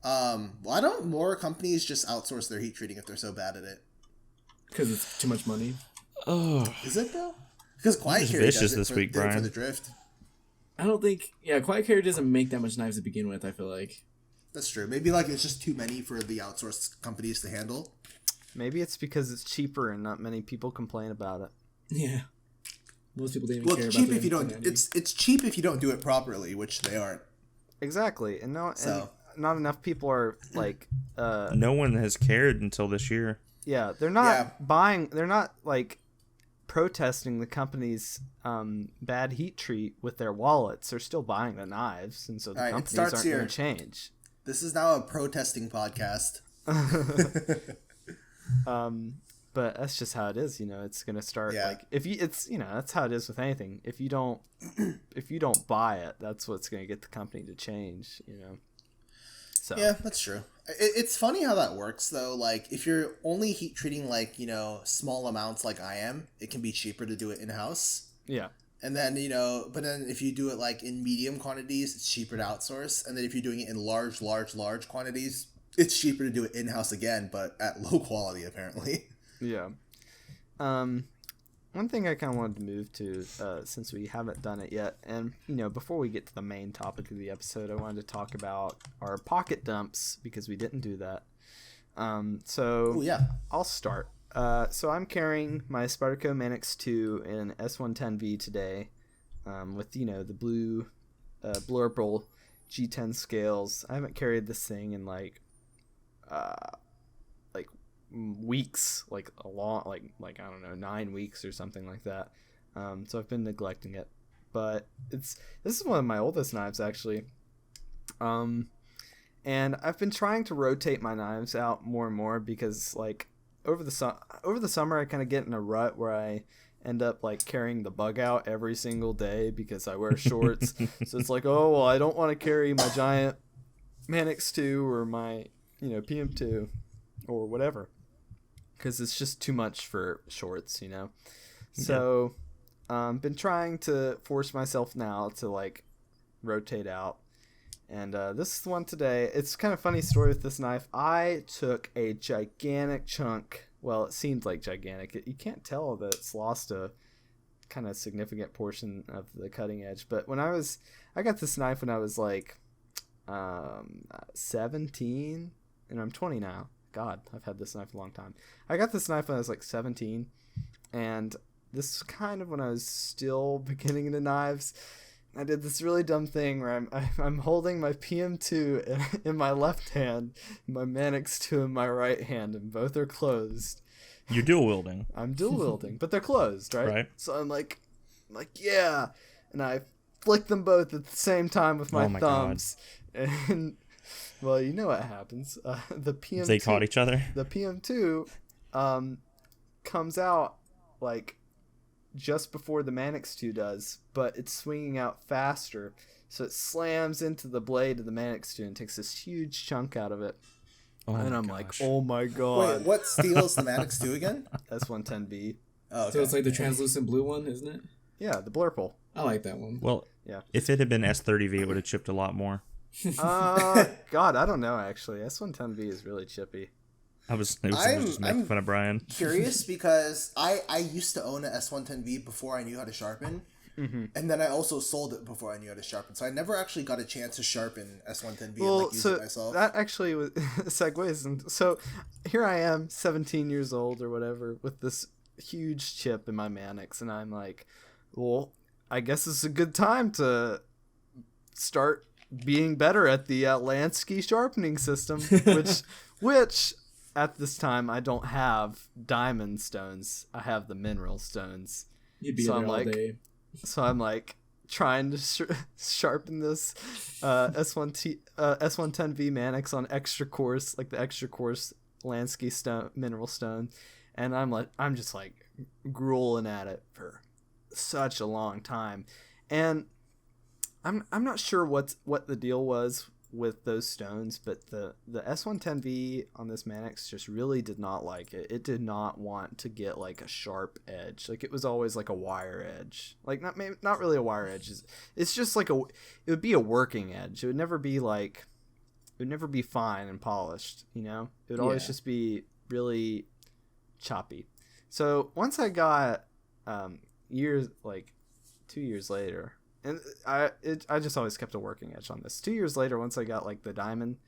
Why don't more companies just outsource their heat treating if they're so bad at it? Because it's too much money. Oh, Is it though? Because Quiet Carrier vicious does it this for, week, for Brian. the drift. I don't think. Yeah, Quiet Carrier doesn't make that much knives to begin with. I feel like. That's true. Maybe like it's just too many for the outsourced companies to handle. Maybe it's because it's cheaper and not many people complain about it. Yeah. Most people don't even Well, care it's about cheap if you don't. quantity. It's cheap if you don't do it properly, which they aren't. Exactly, and So. not enough people are like. No one has cared until this year. Yeah, they're not Yeah. buying. They're not like protesting the company's bad heat treat with their wallets. They're still buying the knives, and so the All right, it companies starts aren't here. going to change. This is now a protesting podcast. But that's just how it is, you know. It's gonna start Yeah. like if you, it's you know, that's how it is with anything. If you don't buy it, that's what's gonna get the company to change, you know. So Yeah, that's true. It's funny how that works, though. Like, if you're only heat treating, like, you know, small amounts like I am, it can be cheaper to do it in-house. yeah, And then, you know, but then if you do it, like, in medium quantities, it's cheaper to outsource. And then if you're doing it in large quantities, it's cheaper to do it in-house again, but at low quality, apparently. yeah. One thing I kind of wanted to move to, since we haven't done it yet, and you know, before we get to the main topic of the episode, I wanted to talk about our pocket dumps because we didn't do that. So Oh, yeah. I'll start. So I'm carrying my Spartaco Manix 2 in S110V today, with you know the blue, Blurple G10 scales. I haven't carried this thing in like weeks, like a long, like I don't know, 9 weeks or something like that. So I've been neglecting it, but this is one of my oldest knives actually. And I've been trying to rotate my knives out more and more because like over the summer I kind of get in a rut where I end up like carrying the bug out every single day because I wear shorts. So it's like, oh well, I don't want to carry my giant Manix 2 or my, you know, PM2 or whatever, because it's just too much for shorts, you know. So been trying to force myself now to like rotate out, and this is the one today. It's kind of funny story with this knife. I took a gigantic chunk, well, it seemed like gigantic, you can't tell that it's lost a kind of significant portion of the cutting edge, but I got this knife when I was like 17, and I'm 20 now. God, I've had this knife a long time. I got this knife when I was like 17, and this is kind of when I was still beginning into knives. I did this really dumb thing where I'm holding my PM2 in my left hand, my Manix 2 in my right hand, and both are closed. You're dual wielding. I'm dual wielding, but they're closed, right? Right. So I'm like yeah, and I flick them both at the same time with my thumbs, and well, you know what happens. The PM2, They caught each other. The PM2 comes out like just before the Manix 2 does, but it's swinging out faster, so it slams into the blade of the Manix 2 and takes this huge chunk out of it. Oh and I'm gosh. like, oh my god. Wait, what steals the Manix 2 again? S110B. Oh, okay. So it's like the translucent blue one, isn't it? Yeah, the Blurple. I like that one. Well, Yeah. if it had been S30V, it would have chipped a lot more. God, I don't know actually. S110B is really chippy. I was just making fun of Brian. Curious because I used to own an S110V before I knew how to sharpen. Mm-hmm. And then I also sold it before I knew how to sharpen. So I never actually got a chance to sharpen S110V Well, and like use so it myself. that actually was segues. And so here I am, 17 years old or whatever, with this huge chip in my Manix, and I'm like, well, I guess it's a good time to start being better at the Lansky sharpening system, which at this time I don't have diamond stones. I have the mineral stones. You'd be So there I'm all like- day. So I'm like trying to sharpen this S110V Manix on extra coarse, like the extra coarse Lansky stone, mineral stone, and I'm just like grueling at it for such a long time, and I'm not sure what the deal was with those stones, but the S110V on this Manix just really did not like it. It did not want to get like a sharp edge. Like it was always like a wire edge. Like not really a wire edge. It's just like it would be a working edge. It would never be fine and polished, you know? It would always just be really choppy. So once I got 2 years later, and I just always kept a working edge on this. 2 years later, once I got like the diamond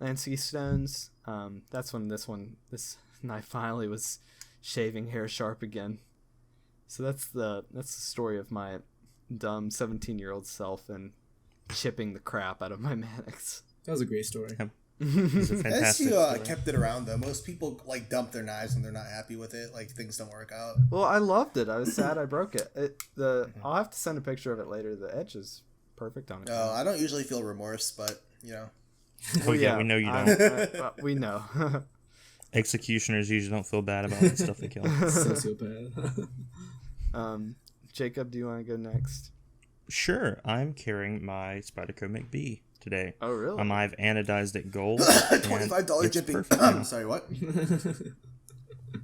Lansky stones, that's when this knife finally was shaving hair sharp again. So that's the story of my dumb 17-year-old self and chipping the crap out of my Manix. That was a great story. As you kept it around, though, most people like dump their knives when they're not happy with it. Like things don't work out. Well, I loved it. I was sad I broke it. I'll have to send a picture of it later. The edge is perfect on it. Oh, I don't usually feel remorse, but you know. Oh yeah, we know you don't. We know. Executioners usually don't feel bad about the stuff they kill. Sociopath. Jacob, do you want to go next? Sure, I'm carrying my Spyderco McBee today. Oh, really? I've anodized it gold. $25 jipping. Sorry, what?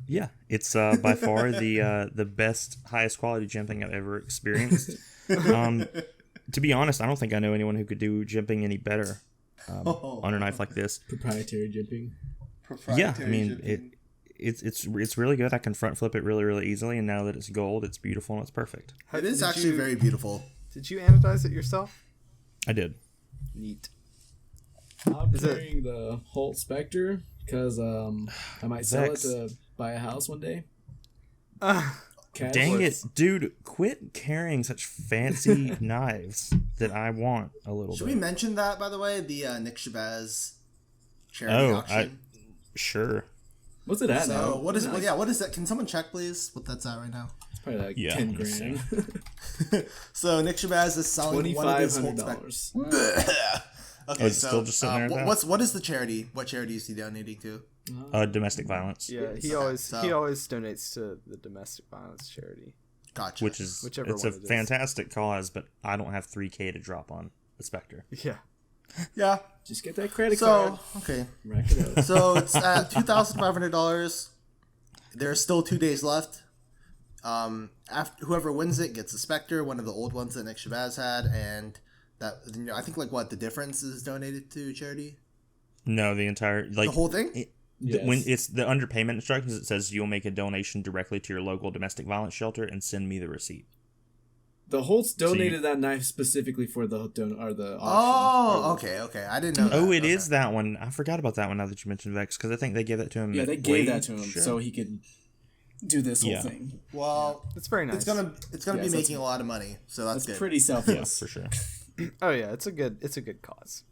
Yeah, it's by far the best, highest quality jimping I've ever experienced. To be honest, I don't think I know anyone who could do jimping any better on a knife like this. Proprietary jimping. Yeah, I mean it's really good. I can front flip it really, really easily, and now that it's gold, it's beautiful and it's perfect. It is actually very beautiful. Did you anodize it yourself? I did. Neat. I'm carrying the Holt Spectre because I might sell it to buy a house one day. Dang it, dude! Quit carrying such fancy knives that I want a little bit. Should we mention that, by the way, the Nick Shabazz charity auction? Sure. What's it at now? What is that? Can someone check, please, what that's at right now? It's probably like 10 grand. So Nick Shabazz is selling one of his Holt $2,500. Okay, it's still just sitting there. What is the charity? What charity is he donating to? Domestic violence. Yeah, he always donates to the domestic violence charity. Gotcha. Which is it's a fantastic cause, but I don't have $3,000 to drop on a Spectre. Yeah. Yeah. Just get that credit card. Okay. Rack it up. So it's at $2,500. There's still 2 days left. After whoever wins it gets a Spectre, one of the old ones that Nick Shabazz had, and that I think the difference is donated to charity. No, the entire the whole thing. Yes. When it's the underpayment instructions, it says you'll make a donation directly to your local domestic violence shelter and send me the receipt. The Holtz donated that knife specifically for the auction. Oh, okay. I didn't know. Oh, it is that one. I forgot about that one now that you mentioned Vex, because I think they gave that to him. Yeah, they gave that to him so he could do this whole thing. Well, it's very nice. It's gonna be making a lot of money, so that's good. Pretty selfless. Yeah, for sure. Oh yeah, it's a good cause.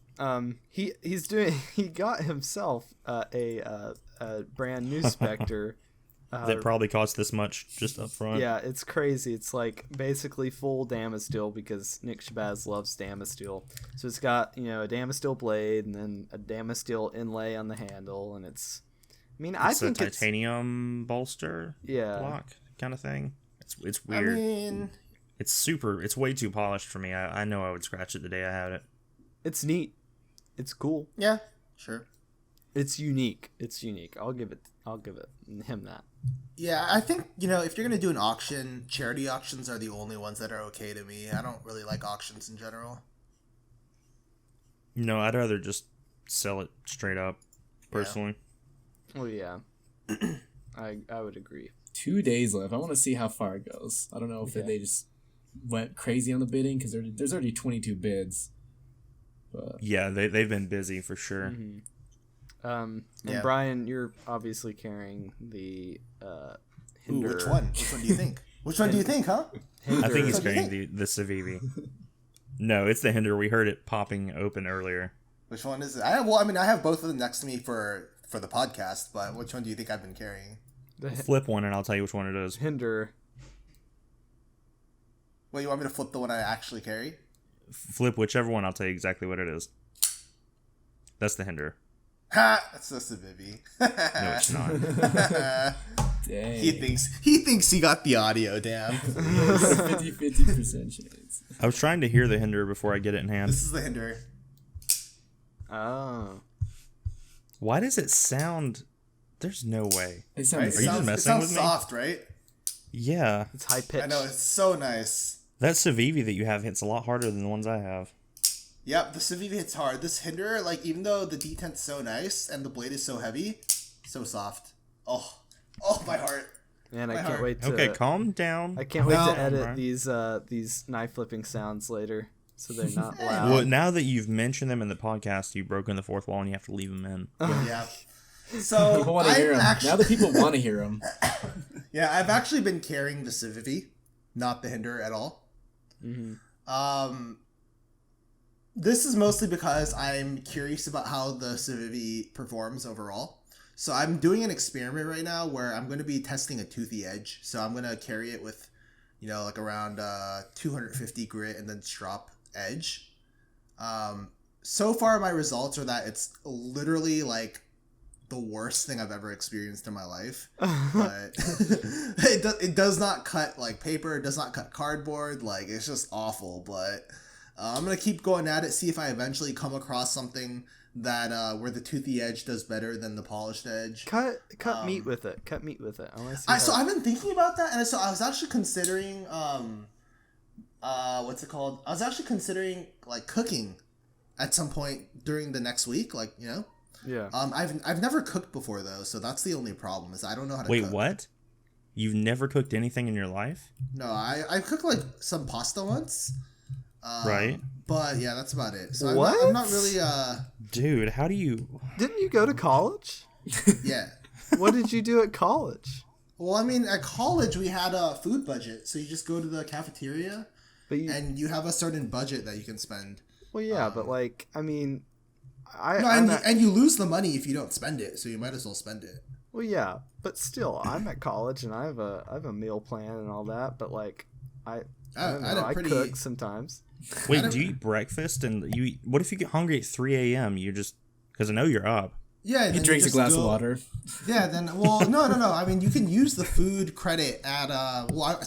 He got himself a brand new Spectre. That probably cost this much just up front. Yeah, it's crazy. It's like basically full Damasteel because Nick Shabazz loves Damasteel. So it's got, a Damasteel blade and then a Damasteel inlay on the handle, and it's I think it's a titanium bolster block kind of thing. It's weird. It's way too polished for me. I know I would scratch it the day I had it. It's neat. It's cool. Yeah, sure. It's unique. I'll give him that. Yeah, I think, if you're going to do an auction, charity auctions are the only ones that are okay to me. I don't really like auctions in general. No, I'd rather just sell it straight up, personally. Yeah. Well, yeah. I would agree. 2 days left. I want to see how far it goes. I don't know if they just went crazy on the bidding because there's already 22 bids. But... Yeah, they've been busy for sure. Mm-hmm. And Brian, you're obviously carrying the Hinder. Ooh, which one? Which one do you think? Which one do you think, huh? Hinder. I think he's carrying the Civivi. No, it's the Hinder. We heard it popping open earlier. Which one is it? I have both of them next to me for the podcast, but which one do you think I've been carrying? Flip one and I'll tell you which one it is. Hinder. Wait, you want me to flip the one I actually carry? Flip whichever one, I'll tell you exactly what it is. That's the Hinder. Ha! That's just a Civivi. No, it's not. Dang. He thinks he got the audio, damn. 50% chance. I was trying to hear the Hinder before I get it in hand. This is the Hinder. Oh. Why does it sound? There's no way. It Right? sounds. Are you just It messing sounds with me? soft, right? Yeah. It's high pitched. I know, it's so nice. That Civivi that you have hits a lot harder than the ones I have. Yep, the Civivi hits hard. This Hinder, like, even though the detent's so nice and the blade is so heavy, so soft. Oh, my heart. Man, I My can't heart. wait to. Okay, calm down. I can't wait No. to edit Brian. these knife flipping sounds later, so they're not loud. Well, now that you've mentioned them in the podcast, you've broken the fourth wall and you have to leave them in. Yeah. So, People want to hear I'm them. actually... Now that people want to hear them. Yeah, I've actually been carrying the Civivi, not the Hinder at all. Mm-hmm. This is mostly because I'm curious about how the Civivi performs overall. So I'm doing an experiment right now where I'm going to be testing a toothy edge. So I'm going to carry it with, like around 250 grit and then strop edge. So far my results are that it's literally like the worst thing I've ever experienced in my life. But it does not cut like paper, it does not cut cardboard, like it's just awful. But I'm gonna keep going at it, see if I eventually come across something that where the toothy edge does better than the polished edge. Cut meat with it. Cut meat with it. I want to see. So I've been thinking about that, and so I was actually considering what's it called? I was actually considering like cooking at some point during the next week, like Yeah. I've never cooked before though, so that's the only problem is I don't know how to Wait, cook. what? You've never cooked anything in your life? No, I cooked like some pasta once. Right. But yeah, that's about it. So What? I'm not really Dude, how do you... Didn't you go to college? yeah. What did you do at college? Well, I mean, at college we had a food budget, so you just go to the cafeteria But you, and you have a certain budget that you can spend. well, yeah, but like, I mean, And you lose the money if you don't spend it, so you might as well spend it. well, yeah, but still, I'm at college and I have a meal plan and all that. But like, I don't know, I cook sometimes. Wait, do you eat breakfast and you eat... What if you get hungry at 3 a.m.? You just... Because I know you're up. Yeah, He drinks a glass of water. Yeah, then no. I mean, you can use the food credit at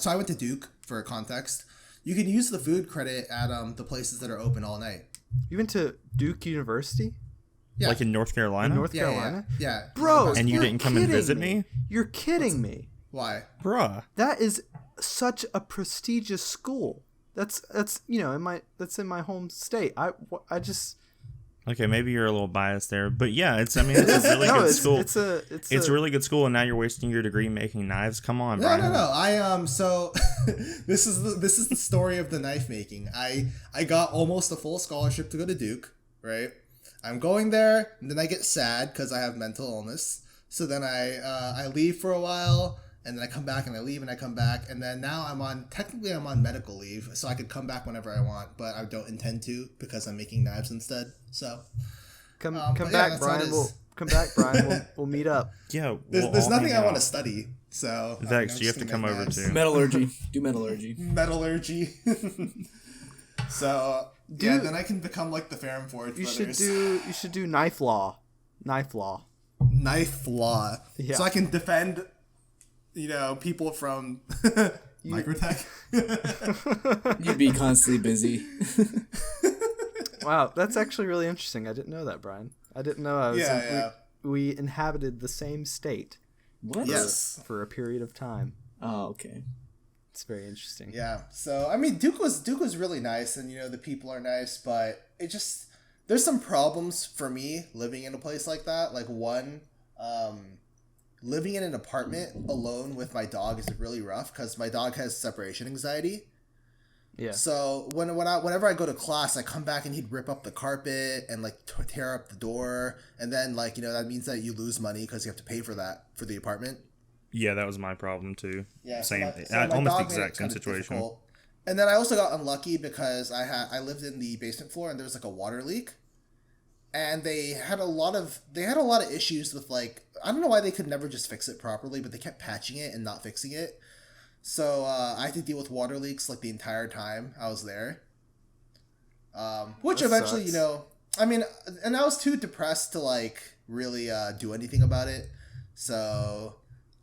so I went to Duke for context. You can use the food credit at the places that are open all night. You went to Duke University? Yeah. Like in North Carolina? In North Yeah, Carolina? Yeah. Bro, And you you're didn't come and kidding visit me? You're kidding me. Why? Bruh. That is such a prestigious school. That's in my home state. I just Okay, maybe you're a little biased there. But yeah, it's a really good school. It's a really good school, and now you're wasting your degree making knives. Come on, No, Brian. no. So this is the story of the knife making. I got almost a full scholarship to go to Duke, right? I'm going there, and then I get sad because I have mental illness. So then I leave for a while, and then I come back, and I leave, and I come back, and then now I'm on medical leave, so I could come back whenever I want, but I don't intend to because I'm making knives instead. So come but back, yeah, Brian. that's how it is. We'll meet up. Yeah, there's nothing I want to study. So Vex, I'm you just have to gonna come make over knives. too. Metallurgy. Do metallurgy. Metallurgy. So yeah, then I can become like the Farenford You brothers. should do knife law. Knife law. Knife law. Yeah. So I can defend, people from Microtech. You'd be constantly busy. Wow, that's actually really interesting. I didn't know that, Brian. I didn't know Yeah. we inhabited the same state What? Yes. for a period of time. Oh, okay. It's very interesting. Yeah. So I mean, Duke was really nice, and the people are nice, but it just there's some problems for me living in a place like that. Like one, living in an apartment alone with my dog is really rough because my dog has separation anxiety. Yeah. So whenever I go to class, I come back and he'd rip up the carpet and like tear up the door, and then that means that you lose money because you have to pay for that for the apartment. Yeah, that was my problem too. Yeah, Same. my Almost the dog made it exact same kinda situation. difficult. And then I also got unlucky because I lived in the basement floor and there was like a water leak, and they had a lot of issues with like I don't know why they could never just fix it properly, but they kept patching it and not fixing it. So I had to deal with water leaks like the entire time I was there. Which That eventually, sucks. I mean, and I was too depressed to like really do anything about it. So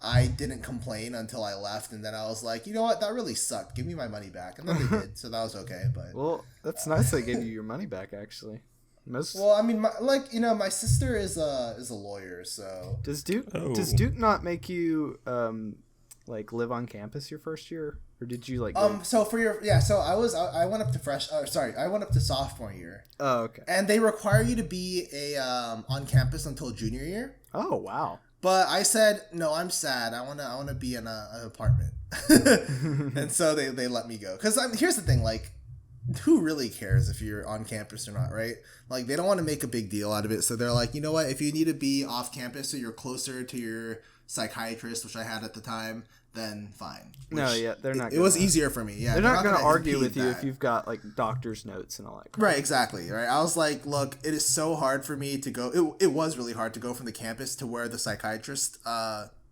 I didn't complain until I left, and then I was like, you know what, that really sucked. Give me my money back, and then they did, so that was okay. But Well, that's nice they gave you your money back, actually. Most. Well, I mean, my sister is a lawyer, so Does Duke Oh. not make you like live on campus your first year, or did you like? So for your so I went up to I went up to sophomore year. Oh, okay. And they require you to be on campus until junior year. Oh, wow. But I said no. I'm sad. I wanna be in an apartment, and so they let me go. Because here's the thing, like, who really cares if you're on campus or not, right? Like, they don't want to make a big deal out of it, so they're like, you know what? If you need to be off campus so you're closer to your psychiatrist, which I had at the time, then fine. They're not. It was easier for me. Yeah, they're not going to argue with you that. if you've got like doctor's notes and all that crap. Right, exactly. Right. I was like, look, it is so hard for me to go. It was really hard to go from the campus to where the psychiatrist,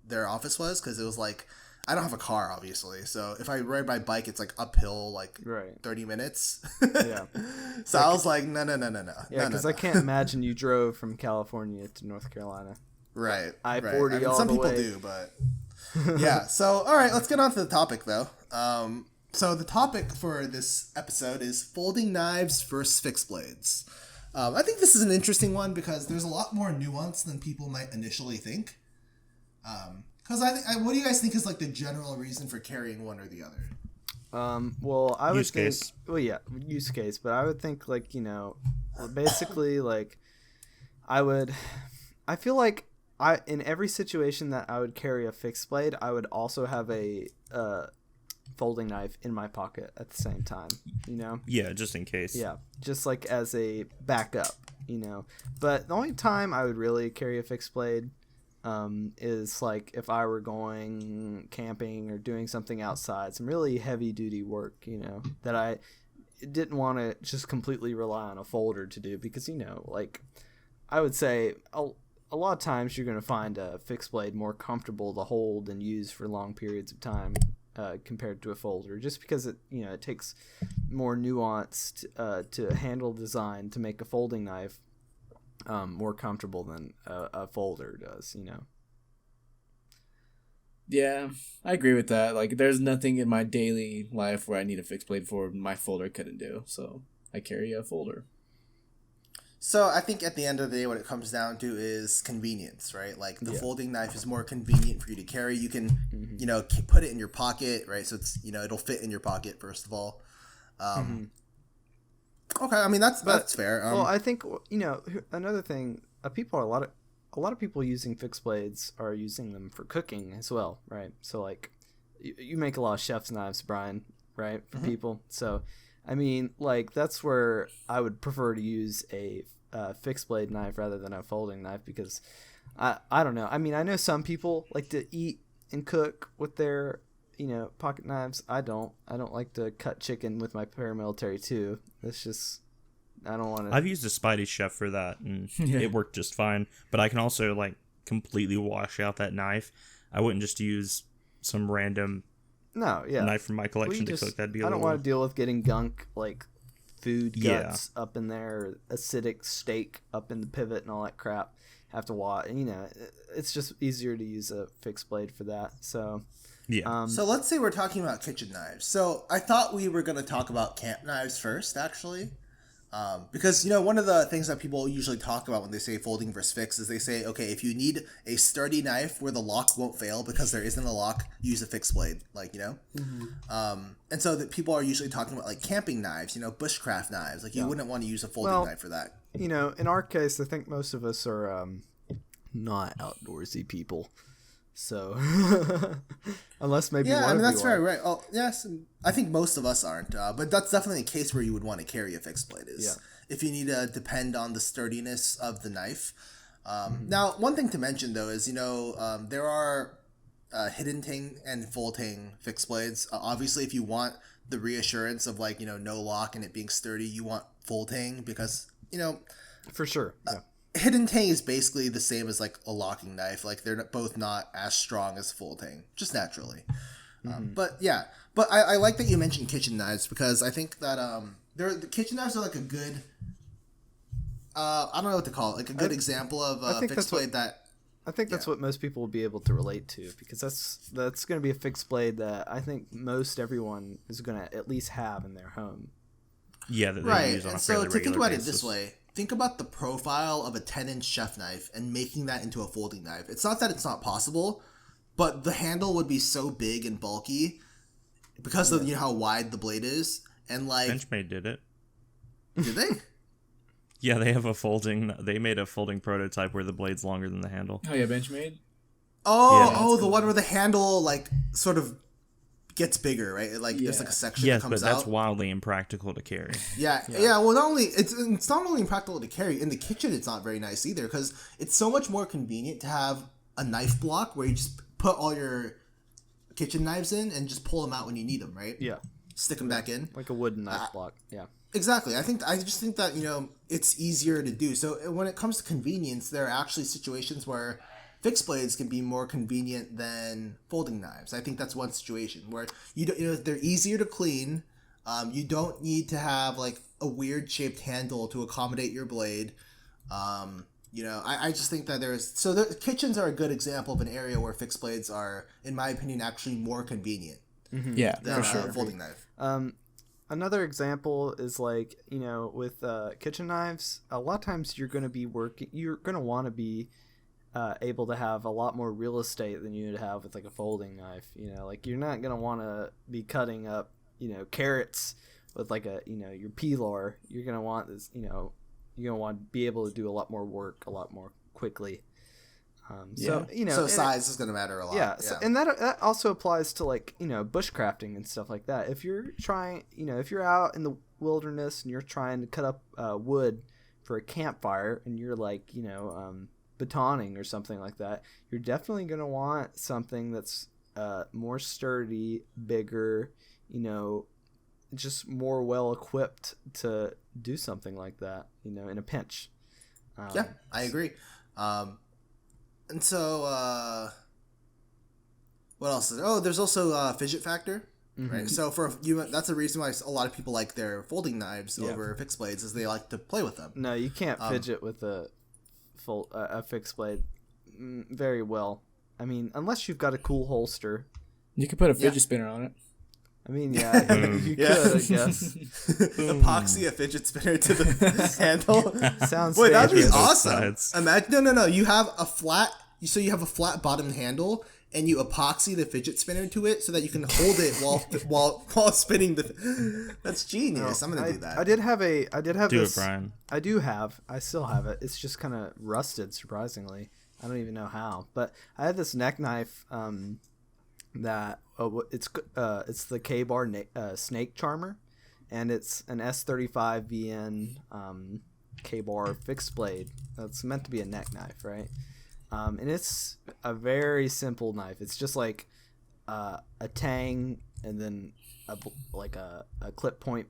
their office was, because it was like, I don't have a car, obviously. So if I ride my bike, it's like uphill, like 30 minutes. Yeah. So I was like, no. Yeah, because I can't imagine you drove from California to North Carolina. Right. I-40 right. all some the people way. do, but yeah. So all right, let's get on to the topic though. So the topic for this episode is folding knives versus fixed blades. I think this is an interesting one because there's a lot more nuance than people might initially think. Because what do you guys think is like the general reason for carrying one or the other? Well, I would Use think. case. Well, yeah, use case. But I would think like basically like I feel like in every situation that I would carry a fixed blade, I would also have a folding knife in my pocket at the same time, Yeah, just in case. Yeah, just like as a backup, But the only time I would really carry a fixed blade is like if I were going camping or doing something outside, some really heavy duty work, that I didn't want to just completely rely on a folder to do because, like I would say a lot of times you're going to find a fixed blade more comfortable to hold and use for long periods of time compared to a folder, just because it takes more nuanced to handle design to make a folding knife more comfortable than a folder does. Yeah, I agree with that. Like, there's nothing in my daily life where I need a fixed blade for my folder couldn't do, so I carry a folder. So I think at the end of the day, what it comes down to is convenience, right? Like the folding knife is more convenient for you to carry. You can, put it in your pocket, right? So it's, it'll fit in your pocket first of all. Okay, I mean that's fair. Well, I think another thing, a lot of people using fixed blades are using them for cooking as well, right? So like, you make a lot of chef's knives, Brian, right? For people. So, I mean, like that's where I would prefer to use a fixed blade knife rather than a folding knife because I don't know. I mean, I know some people like to eat and cook with their pocket knives. I don't like to cut chicken with my paramilitary too. It's just I don't want to. I've used a Spidey chef for that and it worked just fine. But I can also like completely wash out that knife. I wouldn't just use some random knife from my collection to cook. That'd be I don't want to deal with getting gunk like food guts up in there, acidic steak up in the pivot and all that crap. Have to wash. It's just easier to use a fixed blade for that. So. Yeah. So let's say we're talking about kitchen knives. So I thought we were going to talk about camp knives first, actually. Because, one of the things that people usually talk about when they say folding versus fixed is they say, okay, if you need a sturdy knife where the lock won't fail because there isn't a lock, use a fixed blade, and so that people are usually talking about like camping knives, bushcraft knives. Like you wouldn't want to use a folding knife for that. In our case, I think most of us are not outdoorsy people. So, unless maybe I mean that's very right. Oh yes, I think most of us aren't, but that's definitely a case where you would want to carry a fixed blade. If you need to depend on the sturdiness of the knife. Now, one thing to mention though is there are hidden ting and full ting fixed blades. Obviously, if you want the reassurance of like no lock and it being sturdy, you want full ting because for sure. Yeah. Hidden ting is basically the same as like a locking knife. Like they're both not as strong as full ting, just naturally. But I like that you mentioned kitchen knives because I think that the kitchen knives are like a good. I don't know what to call it. Like a good example of a fixed blade that. I think that's what most people will be able to relate to because that's going to be a fixed blade that I think most everyone is going to at least have in their home. Yeah, that they use on a fairly regular basis. So to think about it this way. think about the profile of a 10-inch chef knife and making that into a folding knife. It's not that it's not possible, but the handle would be so big and bulky because of how wide the blade is, and like Benchmade did it. Did they? Yeah, they made a folding prototype where the blade's longer than the handle. Oh yeah, Benchmade. Oh, the one where the handle like sort of gets bigger, right? There's like a section that comes out. Yes, but that's wildly impractical to carry. Yeah. Well, not only it's not only impractical to carry in the kitchen. It's not very nice either because it's so much more convenient to have a knife block where you just put all your kitchen knives in and just pull them out when you need them, right? Yeah. Stick them back in. Like a wooden knife block. Yeah. Exactly. I just think that it's easier to do. So when it comes to convenience, there are actually situations where fixed blades can be more convenient than folding knives. I think that's one situation where they're easier to clean. You don't need to have like a weird shaped handle to accommodate your blade. I just think that the kitchens are a good example of an area where fixed blades are, in my opinion, actually more convenient. Mm-hmm. Yeah, than for sure. A folding knife. Another example is like, with kitchen knives, a lot of times you're going to want to be able to have a lot more real estate than you would have with like a folding knife. Like you're not going to want to be cutting up, carrots with like your peeler. You're going to want this, you're going to want to be able to do a lot more work a lot more quickly. So size is going to matter a lot. Yeah. So, and that also applies to like, bushcrafting and stuff like that. If you're trying, if you're out in the wilderness and you're trying to cut up wood for a campfire and you're like, batoning or something like that, you're definitely going to want something that's more sturdy, bigger, just more well equipped to do something like that, in a pinch. Yeah, I agree. And so, what else is there? Oh, there's also fidget factor, right? So that's the reason why a lot of people like their folding knives over fixed blades, is they like to play with them. No, you can't fidget with a fixed blade very well. I mean, unless you've got a cool holster. You could put a fidget spinner on it. I mean, yeah, you could, I guess. Epoxy a fidget spinner to the handle. Sounds. Wait, that'd be Both awesome. sides. Imagine, no. You have a flat bottomed handle, and you epoxy the fidget spinner to it so that you can hold it while spinning the. That's genius. I'm gonna do that. I did have Do this. it, Brian. I still have it. It's just kind of rusted, surprisingly. I don't even know how, but I had this neck knife. That it's the K-Bar snake charmer, and it's an S35 VN K-Bar fixed blade. It's meant to be a neck knife, right? And it's a very simple knife. It's just like a tang, and then a clip point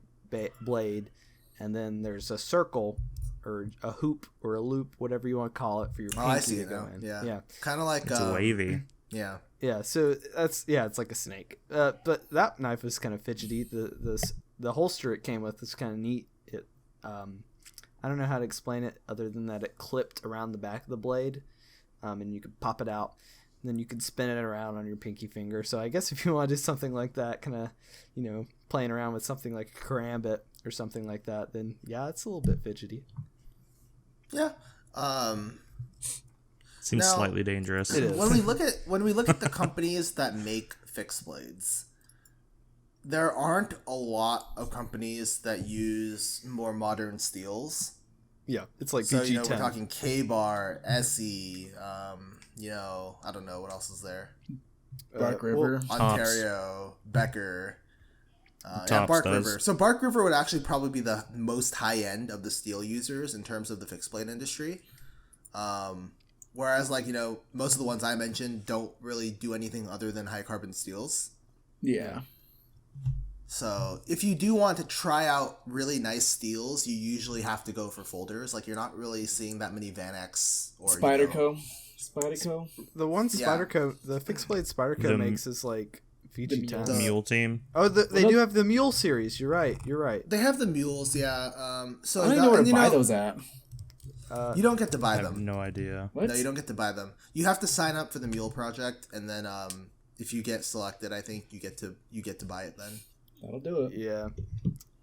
blade, and then there's a circle or a hoop or a loop, whatever you want to call it, for your pinky I see to it go now. in. Yeah. Kind of like It's wavy. Yeah. Yeah, so it's like a snake. But that knife was kind of fidgety. The holster it came with is kind of neat. It I don't know how to explain it other than that it clipped around the back of the blade, and you could pop it out, and then you could spin it around on your pinky finger. So I guess if you want to do something like that, kind of playing around with something like a karambit or something like that, then yeah, it's a little bit fidgety. Yeah. Seems Now, slightly dangerous. It is. When we look at the companies that make fixed blades, there aren't a lot of companies that use more modern steels. Yeah, it's like So BG10. we're talking K-Bar, SE, I don't know what else is there. Bark River. Ontario, Becker. Tops Bark does. River. So Bark River would actually probably be the most high end of the steel users in terms of the fixed blade industry. Whereas most of the ones I mentioned don't really do anything other than high carbon steels. Yeah. So if you do want to try out really nice steels, you usually have to go for folders. Like you're not really seeing that many Vanex or Spyderco. The one Yeah. Spyderco, the fixed blade Spyderco makes is like VG10. The- Mule team. Oh, they do have the Mule series. You're right. They have the mules, yeah. So I don't even know where to buy those at. You don't get to buy I have them. no idea. What? No, you don't get to buy them. You have to sign up for the mule project, and then if you get selected, I think you get to buy it then. That'll do it. Yeah,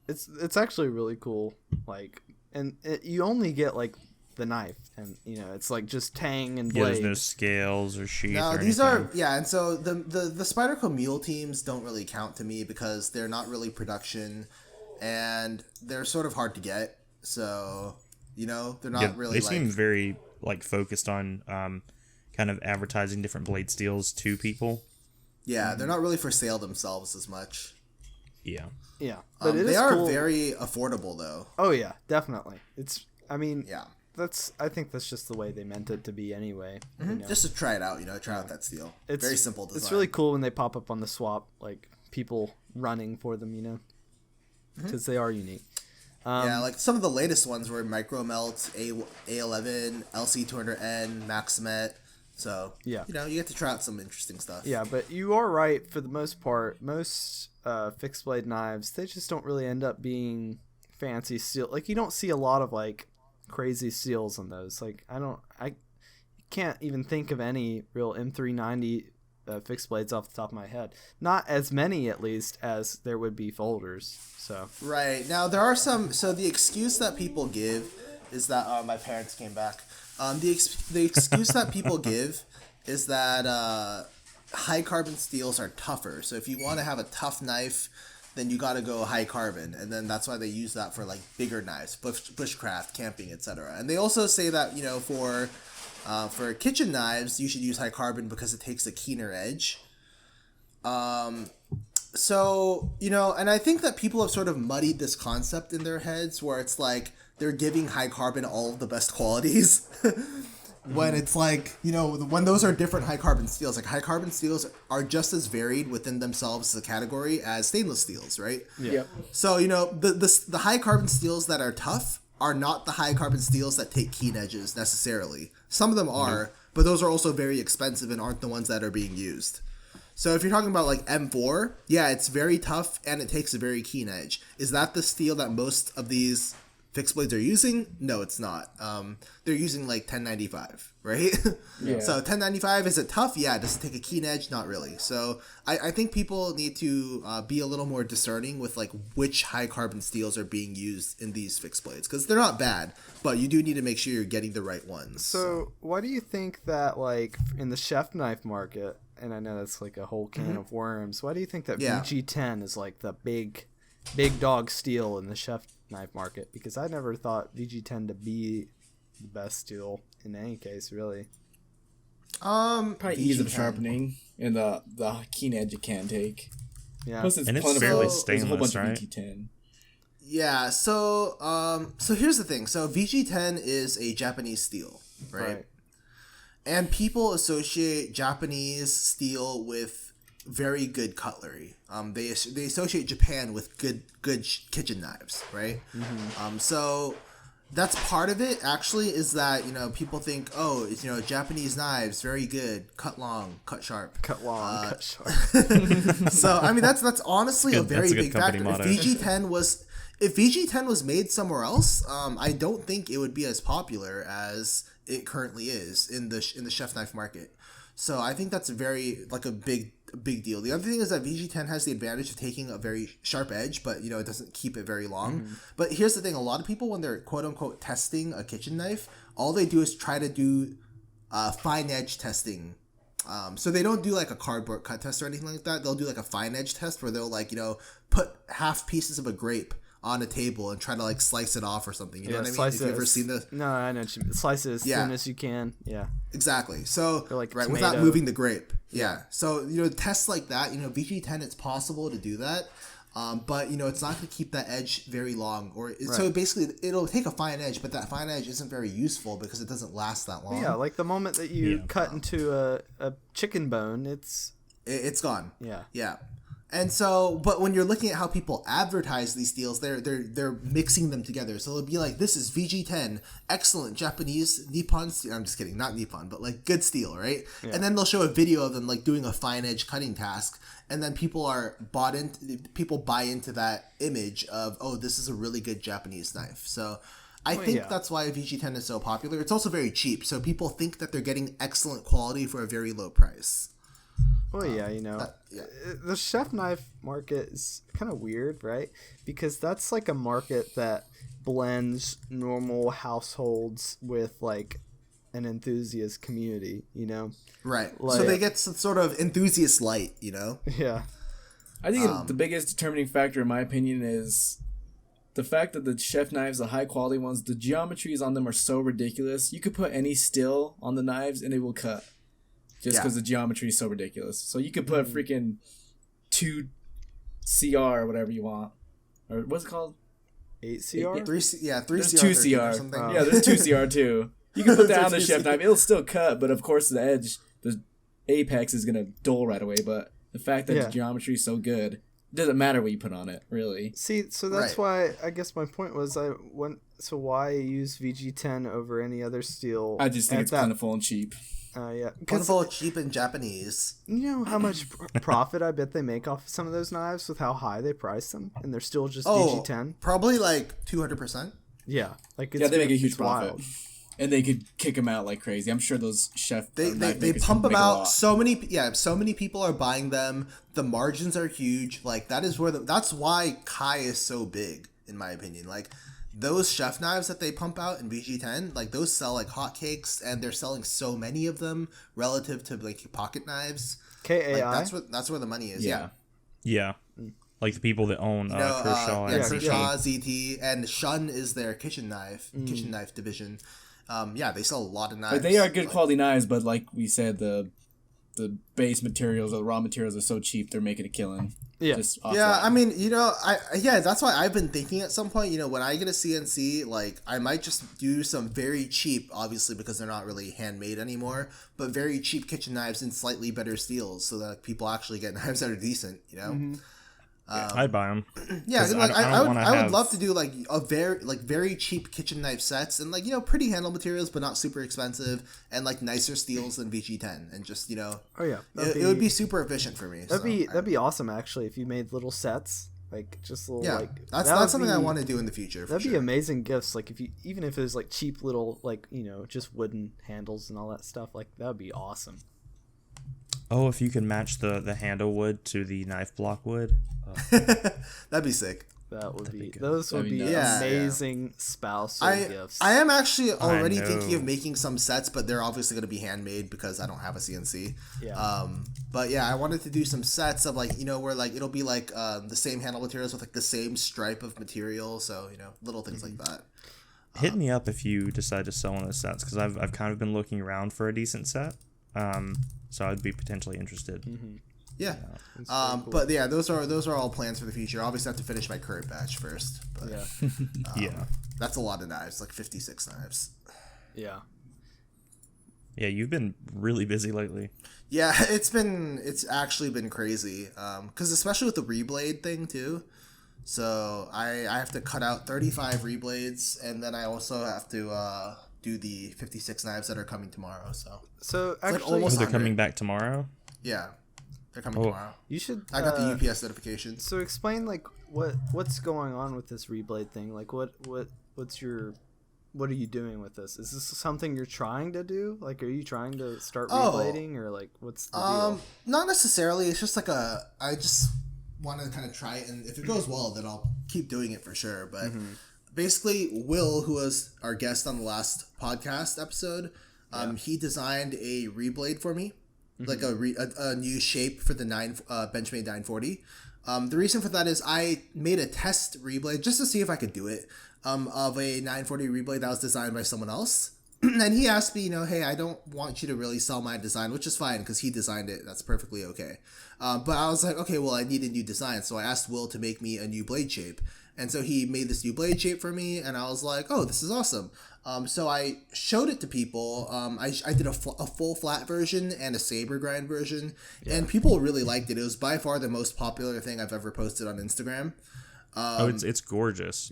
it's actually really cool. Like and you only get like the knife, and it's like just tang and blade. There's no scales or sheath. No, or these anything. and so the Spyderco Mule teams don't really count to me because they're not really production, and they're sort of hard to get. So they're not really. They seem very like focused on kind of advertising different blade steels to people. Yeah, they're not really for sale themselves as much. Yeah. Yeah, but they are cool. Very affordable though. Oh yeah, definitely. Yeah. I think that's just the way they meant it to be anyway. Just to try it out, try out that steel. It's very simple design. It's really cool when they pop up on the swap, like people running for them, because they are unique. Like some of the latest ones were Micro Melt, A11, LC200N, Maximet. So you get to try out some interesting stuff. Yeah, but you are right for the most part. Most fixed blade knives, they just don't really end up being fancy steel. Like you don't see a lot of like crazy steels on those. Like I can't even think of any real M390 fixed blades off the top of my head. Not as many, at least, as there would be folders. So right now there are some. So the excuse that people give is that my parents came back. The excuse that people give is that high carbon steels are tougher. So if you want to have a tough knife, then you got to go high carbon, and then that's why they use that for like bigger knives, bushcraft, camping, etc. And they also say that for kitchen knives you should use high carbon because it takes a keener edge. So and I think that people have sort of muddied this concept in their heads where it's like they're giving high carbon all of the best qualities. When it's like, when those are different high carbon steels, like high carbon steels are just as varied within themselves as a category as stainless steels, right? Yeah. So, the high carbon steels that are tough are not the high carbon steels that take keen edges necessarily. Some of them are, but those are also very expensive and aren't the ones that are being used. So if you're talking about like M4, yeah, it's very tough and it takes a very keen edge. Is that the steel that most of these fixed blades are using? No, it's not. They're using like 1095, right? Yeah. So 1095, is it tough? Yeah. Does it take a keen edge? Not really. So I think people need to be a little more discerning with like which high carbon steels are being used in these fixed blades, because they're not bad, but you do need to make sure you're getting the right ones. So why do you think that like in the chef knife market, and I know that's like a whole can of worms, why do you think that VG10 is like the big dog steel in the chef knife market? Because I never thought VG10 to be the best steel in any case, really. Probably ease of sharpening and the keen edge it can take. Yeah, plus and it's fairly stainless, there's a whole bunch right? of VG10. Yeah. So here's the thing. So VG10 is a Japanese steel, right? And people associate Japanese steel with very good cutlery. They associate Japan with good kitchen knives, right? So that's part of it. Actually, is that people think, oh, it's Japanese knives, very good, cut long, cut sharp, cut long, cut sharp. So I mean that's honestly a very big factor. Motto. If VG10 was made somewhere else, I don't think it would be as popular as it currently is in the chef knife market. So I think that's a big deal. The other thing is that VG10 has the advantage of taking a very sharp edge, but it doesn't keep it very long. But here's the thing: a lot of people, when they're quote unquote testing a kitchen knife, all they do is try to do fine edge testing. So they don't do like a cardboard cut test or anything like that. They'll do like a fine edge test where they'll put half pieces of a grape on a table and try to slice it off or something. You know what I mean? Have you ever seen the? No, I know what you mean. Slice it as thin as you can. Yeah. Exactly. So right, without moving the grape. Yeah. So tests like that. VG10, it's possible to do that, but it's not going to keep that edge very long. So basically, it'll take a fine edge, but that fine edge isn't very useful because it doesn't last that long. Yeah, like the moment that you cut into a chicken bone, it's gone. Yeah. Yeah. And so, but when you're looking at how people advertise these steels, they're mixing them together. So it'll be like, this is VG10, excellent Japanese Nippon steel. I'm just kidding, not Nippon, but good steel, right? Yeah. And then they'll show a video of them doing a fine edge cutting task, and then people buy into that image of, oh, this is a really good Japanese knife. So I think that's why VG10 is so popular. It's also very cheap, so people think that they're getting excellent quality for a very low price. Well, the chef knife market is kind of weird, right? Because that's like a market that blends normal households with like an enthusiast community, you know? Right. Like, so they get some sort of enthusiast light, you know? Yeah. I think the biggest determining factor, in my opinion, is the fact that the chef knives, the high quality ones, the geometries on them are so ridiculous. You could put any still on the knives and it will cut. Just because the geometry is so ridiculous. So you could put freaking 2 CR or whatever you want. Or what's it called? 8 CR? 3 There's CR 2 or CR. something. Yeah, there's 2 CR too. You can put that on the 2 chef CR. knife. It'll still cut, but of course the edge, the apex is going to dull right away. But the fact that the geometry is so good, it doesn't matter what you put on it, really. See, so that's why I guess my point was so why use VG10 over any other steel? I just think it's plentiful and cheap. Yeah, Plentiful, cheap, and Japanese. You know how much profit I bet they make off some of those knives with how high they price them, and they're still just VG10. Probably like 200%. Yeah, like they make a huge profit, and they could kick them out like crazy. I'm sure those they pump them out. So many people are buying them. The margins are huge. Like that's why Kai is so big, in my opinion. Like those chef knives that they pump out in VG10, like those sell like hotcakes, and they're selling so many of them relative to like pocket knives. KAI. Like, that's where the money is. Yeah. Like the people that own Kershaw. Kershaw, ZT, and Shun is their kitchen knife division. They sell a lot of knives. But they are good quality knives, but like we said, the base materials or the raw materials are so cheap, they're making a killing. Yeah. I mean, that's why I've been thinking at some point, when I get a CNC, like I might just do some very cheap, obviously because they're not really handmade anymore, but very cheap kitchen knives in slightly better steels so that people actually get knives that are decent, Mm-hmm. I'd buy them. Yeah, like I would love to do like a very cheap kitchen knife sets and like pretty handle materials but not super expensive and like nicer steels than VG10 and just it would be super efficient for me. That'd be awesome actually if you made little sets like just little that's something I want to do in the future. That'd be amazing gifts like even if it was like cheap little like just wooden handles and all that stuff like that'd be awesome. Oh, if you can match the handle wood to the knife block wood. That'd be sick. Those would be amazing spousal gifts. I am actually already thinking of making some sets, but they're obviously going to be handmade because I don't have a CNC. Yeah. But yeah, I wanted to do some sets of like where like it'll be like the same handle materials with like the same stripe of material, so little things like that. Hit me up if you decide to sell one of those sets because I've kind of been looking around for a decent set. So I'd be potentially interested. Mm-hmm. Yeah. Cool. But yeah, those are all plans for the future. Obviously, I have to finish my current batch first. But, that's a lot of knives, like 56 knives. Yeah. Yeah, you've been really busy lately. Yeah, it's actually been crazy. Because especially with the reblade thing too. So I have to cut out 35 reblades, and then I also have to do the 56 knives that are coming tomorrow. So actually, like almost they're coming back tomorrow. Yeah. They're coming tomorrow. You should. I got the UPS notification. So explain like what's going on with this reblade thing. Like what are you doing with this? Is this something you're trying to do? Like, are you trying to start reblading or like what's the deal? Not necessarily. It's just like I just want to kind of try it, and if it goes well, then I'll keep doing it for sure. But basically, Will, who was our guest on the last podcast episode, he designed a reblade for me. Like a new shape for the Benchmade 940. The reason for that is I made a test reblade just to see if I could do it of a 940 reblade that was designed by someone else. And he asked me, hey, I don't want you to really sell my design, which is fine because he designed it. That's perfectly okay. But I was like, okay, well, I need a new design. So I asked Will to make me a new blade shape. And so he made this new blade shape for me, and I was like, oh, this is awesome. So I showed it to people. I did a full flat version and a saber grind version, and people really liked it. It was by far the most popular thing I've ever posted on Instagram. It's gorgeous.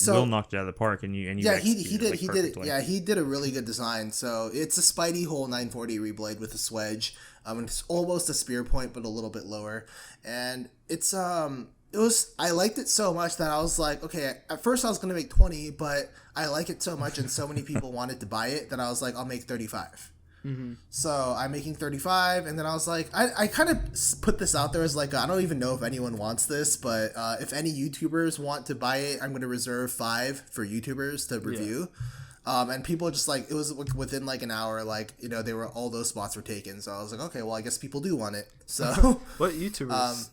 Will knocked it out of the park, and you he did a really good design. So it's a Spidey hole 940 reblade with a swedge. It's almost a spear point, but a little bit lower, and it's I liked it so much that I was like, okay, at first I was going to make 20, but I like it so much and so many people wanted to buy it that I was like, I'll make 35. So I'm making 35, and then I was like, I kind of put this out there as like, I don't even know if anyone wants this, but if any YouTubers want to buy it, I'm going to reserve 5 for YouTubers to review. And people just like, it was within like an hour, like, you know, all those spots were taken. So I was like, okay, well, I guess people do want it. So what YouTubers?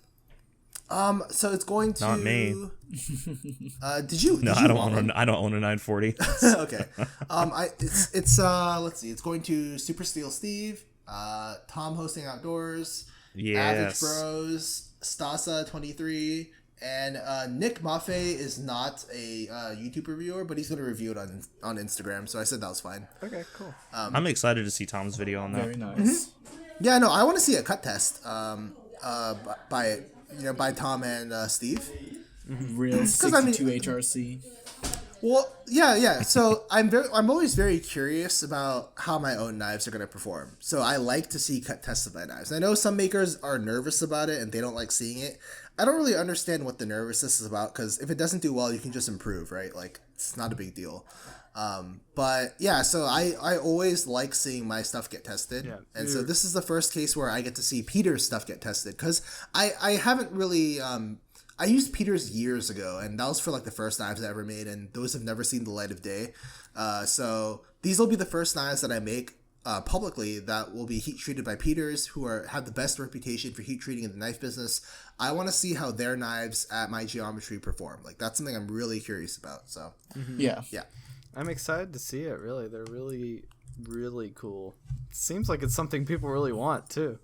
So it's going to. Not me. Did you? No, I don't own a 940. Okay. It's let's see. It's going to Super Steel Steve, Tom Hosting Outdoors, Average Bros, Stasa 23, and Nick Maffei is not a YouTube reviewer, but he's going to review it on Instagram. So I said that was fine. Okay, cool. I'm excited to see Tom's video on that. Very nice. Yeah, no, I want to see a cut test. By Tom and Steve. Real 62 HRC. Well, yeah. So I'm always very curious about how my own knives are going to perform. So I like to see cut tests of my knives. I know some makers are nervous about it and they don't like seeing it. I don't really understand what the nervousness is about, because if it doesn't do well, you can just improve, right? Like, it's not a big deal. But yeah, so I always like seeing my stuff get tested. Yeah, and so this is the first case where I get to see Peter's stuff get tested, because I haven't really, I used Peter's years ago, and that was for like the first knives I ever made, and those have never seen the light of day. So these will be the first knives that I make publicly that will be heat treated by Peters, who have the best reputation for heat treating in the knife business. I want to see how their knives at my geometry perform. Like, that's something I'm really curious about. So yeah. I'm excited to see it, really. They're really, really cool. It seems like it's something people really want, too.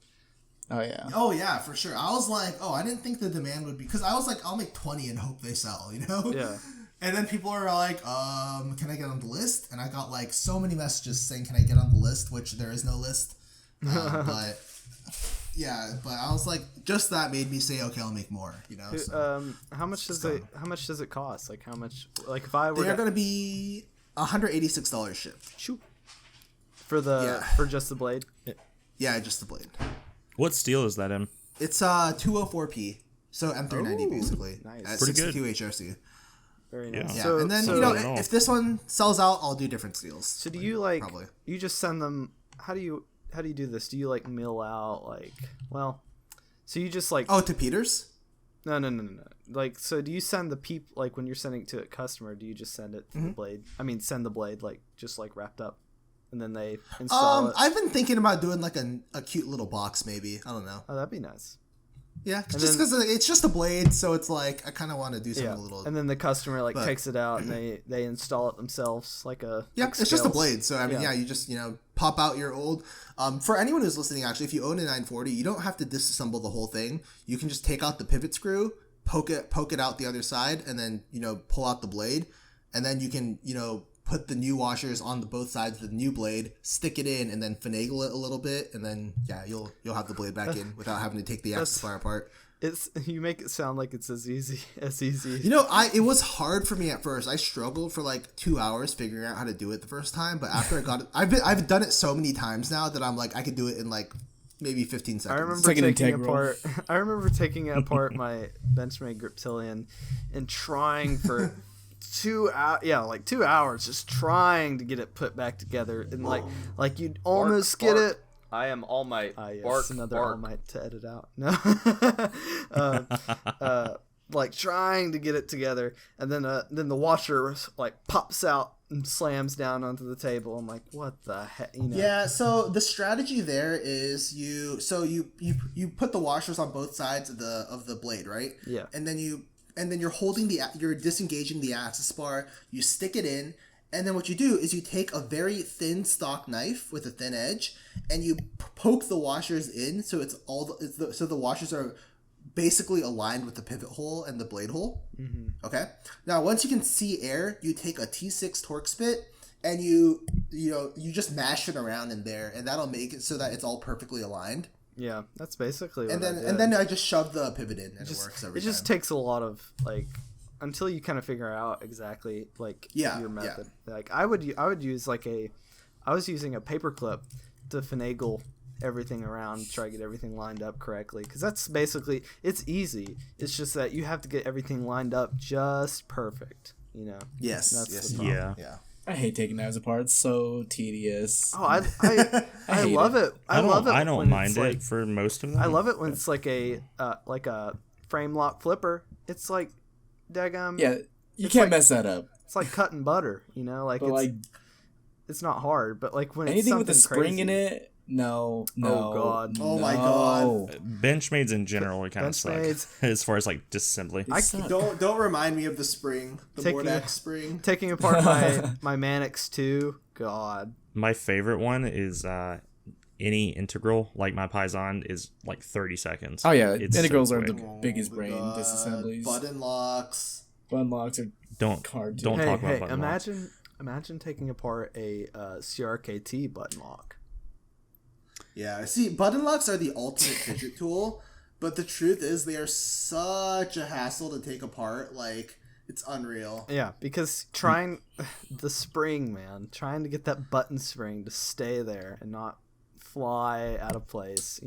Oh, yeah, for sure. I was like, I didn't think the demand would be... Because I was like, I'll make 20 and hope they sell, you know? Yeah. And then people are like, can I get on the list? And I got, like, so many messages saying, can I get on the list? Which there is no list. But... Yeah, but I was like, just that made me say, okay, I'll make more, you know. So, how much does it cost? Like, how much? Like, if I were, they're gonna be $186 shipped. Shoot. For just the blade. Yeah, just the blade. What steel is that in? It's 204p, so M390 basically. Nice. At Pretty 62 good. HRC. Very nice. Yeah, and then if this one sells out, I'll do different steels. So do you probably you just send them? How do you do this? Do you like mill out so you just like to Peters? No. Like, so do you send the like when you're sending to a customer, do you just send it to the blade? I mean, send the blade like just like wrapped up, and then they install it. I've been thinking about doing like a cute little box, maybe. I don't know. Oh, that'd be nice. Yeah, just because it's just a blade, so it's like I kind of want to do something a little. And then the customer takes it out and they install it themselves, like a it's just a blade. So I mean, you just pop out your old. For anyone who's listening, actually, if you own a 940, you don't have to disassemble the whole thing. You can just take out the pivot screw, poke it out the other side, and then pull out the blade, and then you can put the new washers on both sides of the new blade, stick it in, and then finagle it a little bit, and then you'll have the blade back in without having to take the axis bar apart. You make it sound like it's as easy. It was hard for me at first. I struggled for like 2 hours figuring out how to do it the first time, but after I got it, I've done it so many times now that I'm like I could do it in like maybe 15 seconds. I remember taking apart my Benchmade Griptilian and trying for 2 hours just trying to get it put back together, and like you'd almost get it. I am All Might. Yes, another All Might to edit out. No, like trying to get it together, and then the washer like pops out and slams down onto the table. I'm like, what the heck? Yeah. So the strategy there is you put the washers on both sides of the blade, right? Yeah. And then you're disengaging the axis bar. You stick it in. And then what you do is you take a very thin stock knife with a thin edge, and you poke the washers in so so the washers are basically aligned with the pivot hole and the blade hole. Mm-hmm. Okay. Now, once you can see air, you take a T6 torque spit and you just mash it around in there, and that'll make it so that it's all perfectly aligned. Yeah, that's basically what and then I did. And then I just shove the pivot in, and it works every time. It just takes a lot of until you kind of figure out exactly your method. Yeah. Like I would use I was using a paper clip to finagle everything around, try to get everything lined up correctly, because that's basically, it's easy. It's just that you have to get everything lined up just perfect. Yes. That's the problem. Yeah. I hate taking knives apart. It's so tedious. Oh, I love it. I love it. I don't when mind it's it like, for most of them. I love it when it's like a frame lock flipper. It's like daggum. Yeah, you It's can't like- mess that up. It's like cutting butter, like But it's like it's not hard, but like when it's anything with a something spring crazy, in it, no. Oh, God. Oh, my God. Benchmades in general are kind of suck Benchmades. as far as like disassembly. I Suck. Don't remind me of the spring, the Taking Mordax spring. taking apart my Mannix 2. God. My favorite one is any integral, like my Paisan, is like 30 seconds. Oh yeah, It's integrals so are the quick. biggest Oh, brain God. disassemblies. Button locks. Button locks are Don't hard to don't Hey, talk about hey, button locks. imagine taking apart a CRKT button lock. Yeah, see, button locks are the ultimate fidget tool, but the truth is they are such a hassle to take apart. Like, it's unreal. Yeah, because trying the spring, man, trying to get that button spring to stay there and not fly out of place,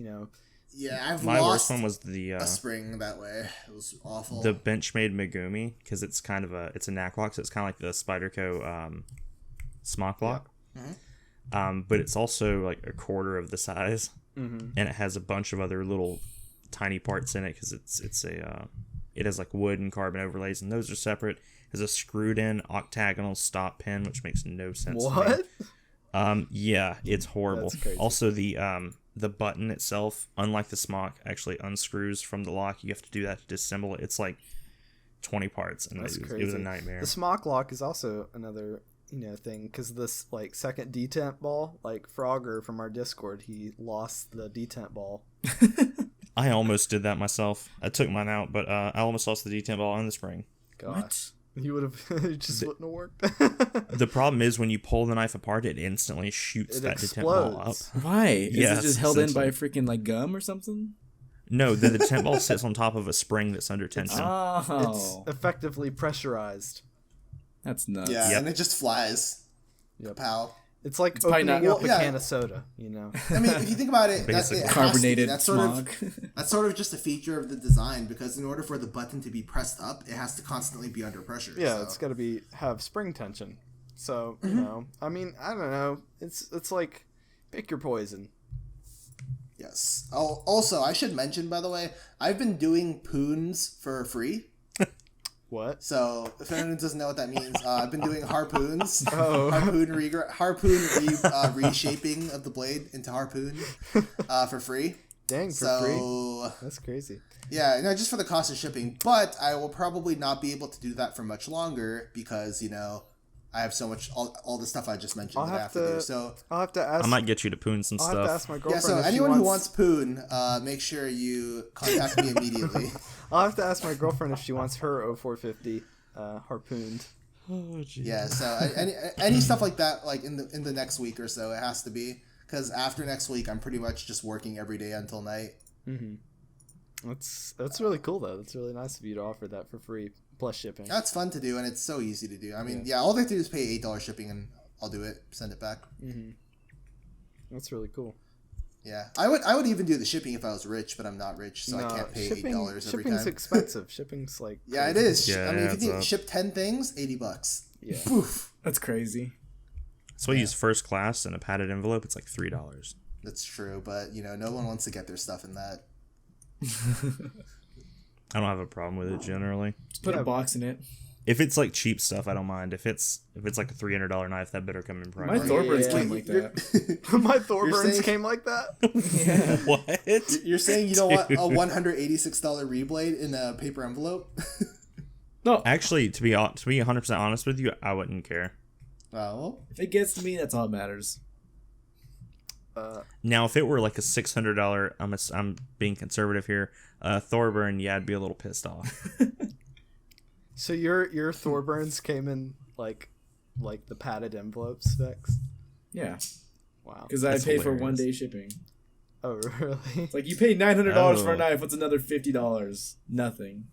Yeah, I've My lost worst one was the a spring that way. It was awful. the Benchmade Megumi, because it's kind of it's a knack lock, so it's kind of like the Spyderco smock lock. But it's also like a quarter of the size, and it has a bunch of other little tiny parts in it because it has like wood and carbon overlays, and those are separate. It has a screwed in octagonal stop pin, which makes no sense. What? To me. Yeah, it's horrible. That's crazy. Also, the button itself, unlike the smock, actually unscrews from the lock. You have to do that to disassemble it. It's like 20 parts, and That's it was crazy. a nightmare. The smock lock is also another thing, because this like second detent ball, like Frogger from our Discord, he lost the detent ball. I almost did that myself. I took mine out, but I almost lost the detent ball and the spring. Gosh, you would have it just wouldn't have worked. The problem is when you pull the knife apart, it instantly shoots It that detent ball up. explodes. Why? Is Yes, it just held in by essentially. freaking like gum or something? No, the detent ball sits on top of a spring that's under tension. It's Oh, effectively pressurized. that's nuts. yeah, Yep. and it just flies. Yep. Pow. It's like probably opening not- up a yeah. can of soda. I mean, if you think about it, that's Basically. it has to be. Carbonated That's smog. that's sort of just a feature of the design, because in order for the button to be pressed up, it has to constantly be under pressure. Yeah, so. it's got to have spring tension. So I mean, I don't know. It's like pick your poison. Yes. Also, I should mention, by the way, I've been doing poons for free. What? So, if anyone doesn't know what that means, I've been doing harpoons. Oh. Reshaping of the blade into harpoon for free. Dang, for free. That's crazy. Yeah, no, just for the cost of shipping. But I will probably not be able to do that for much longer because, I have so much, all the stuff I just mentioned that I have to do. So, I'll have to ask. I might get you to poon some I'll have to stuff. ask my yeah, girlfriend. so if she anyone who wants poon, make sure you contact me immediately. I'll have to ask my girlfriend if she wants her 0450 harpooned. Oh, geez. Yeah, so any stuff like that, like in the next week or so, it has to be, because after next week, I'm pretty much just working every day until night. That's really cool though. That's really nice of you to offer that for free plus shipping. That's fun to do, and it's so easy to do. I mean, yeah, all they have to do is pay $8 shipping, and I'll do it, send it back. That's really cool. Yeah, I would even do the shipping if I was rich, but I'm not rich, so I No, can't pay shipping- $8 every Shipping's time. expensive. Shipping's like Yeah, it is. Yeah, I mean, if it's you up. ship 10 things, $80. Yeah. Poof. That's crazy. So I use first class in a padded envelope. It's like $3. That's true, but no one wants to get their stuff in that. I don't have a problem with it generally. Just put Yeah. a box in it. If it's like cheap stuff, I don't mind. If it's like a $300 knife, that better come in My price. Thorburns Yeah. came like that. My Thorburns saying- came like that. Yeah. What? You're saying you don't want a $186 reblade in a paper envelope? No, Actually, to be 100% honest with you, I wouldn't care. Well, if it gets to me, that's all that matters. Now, if it were like a $600, I'm being conservative here. Thorburn, yeah, I'd be a little pissed off. So your Thorburns came in like the padded envelope specs. Yeah, Wow. because I That's paid for hilarious. 1-day shipping. Oh really? It's like you paid $900 for Oh. a knife. What's another $50? Nothing.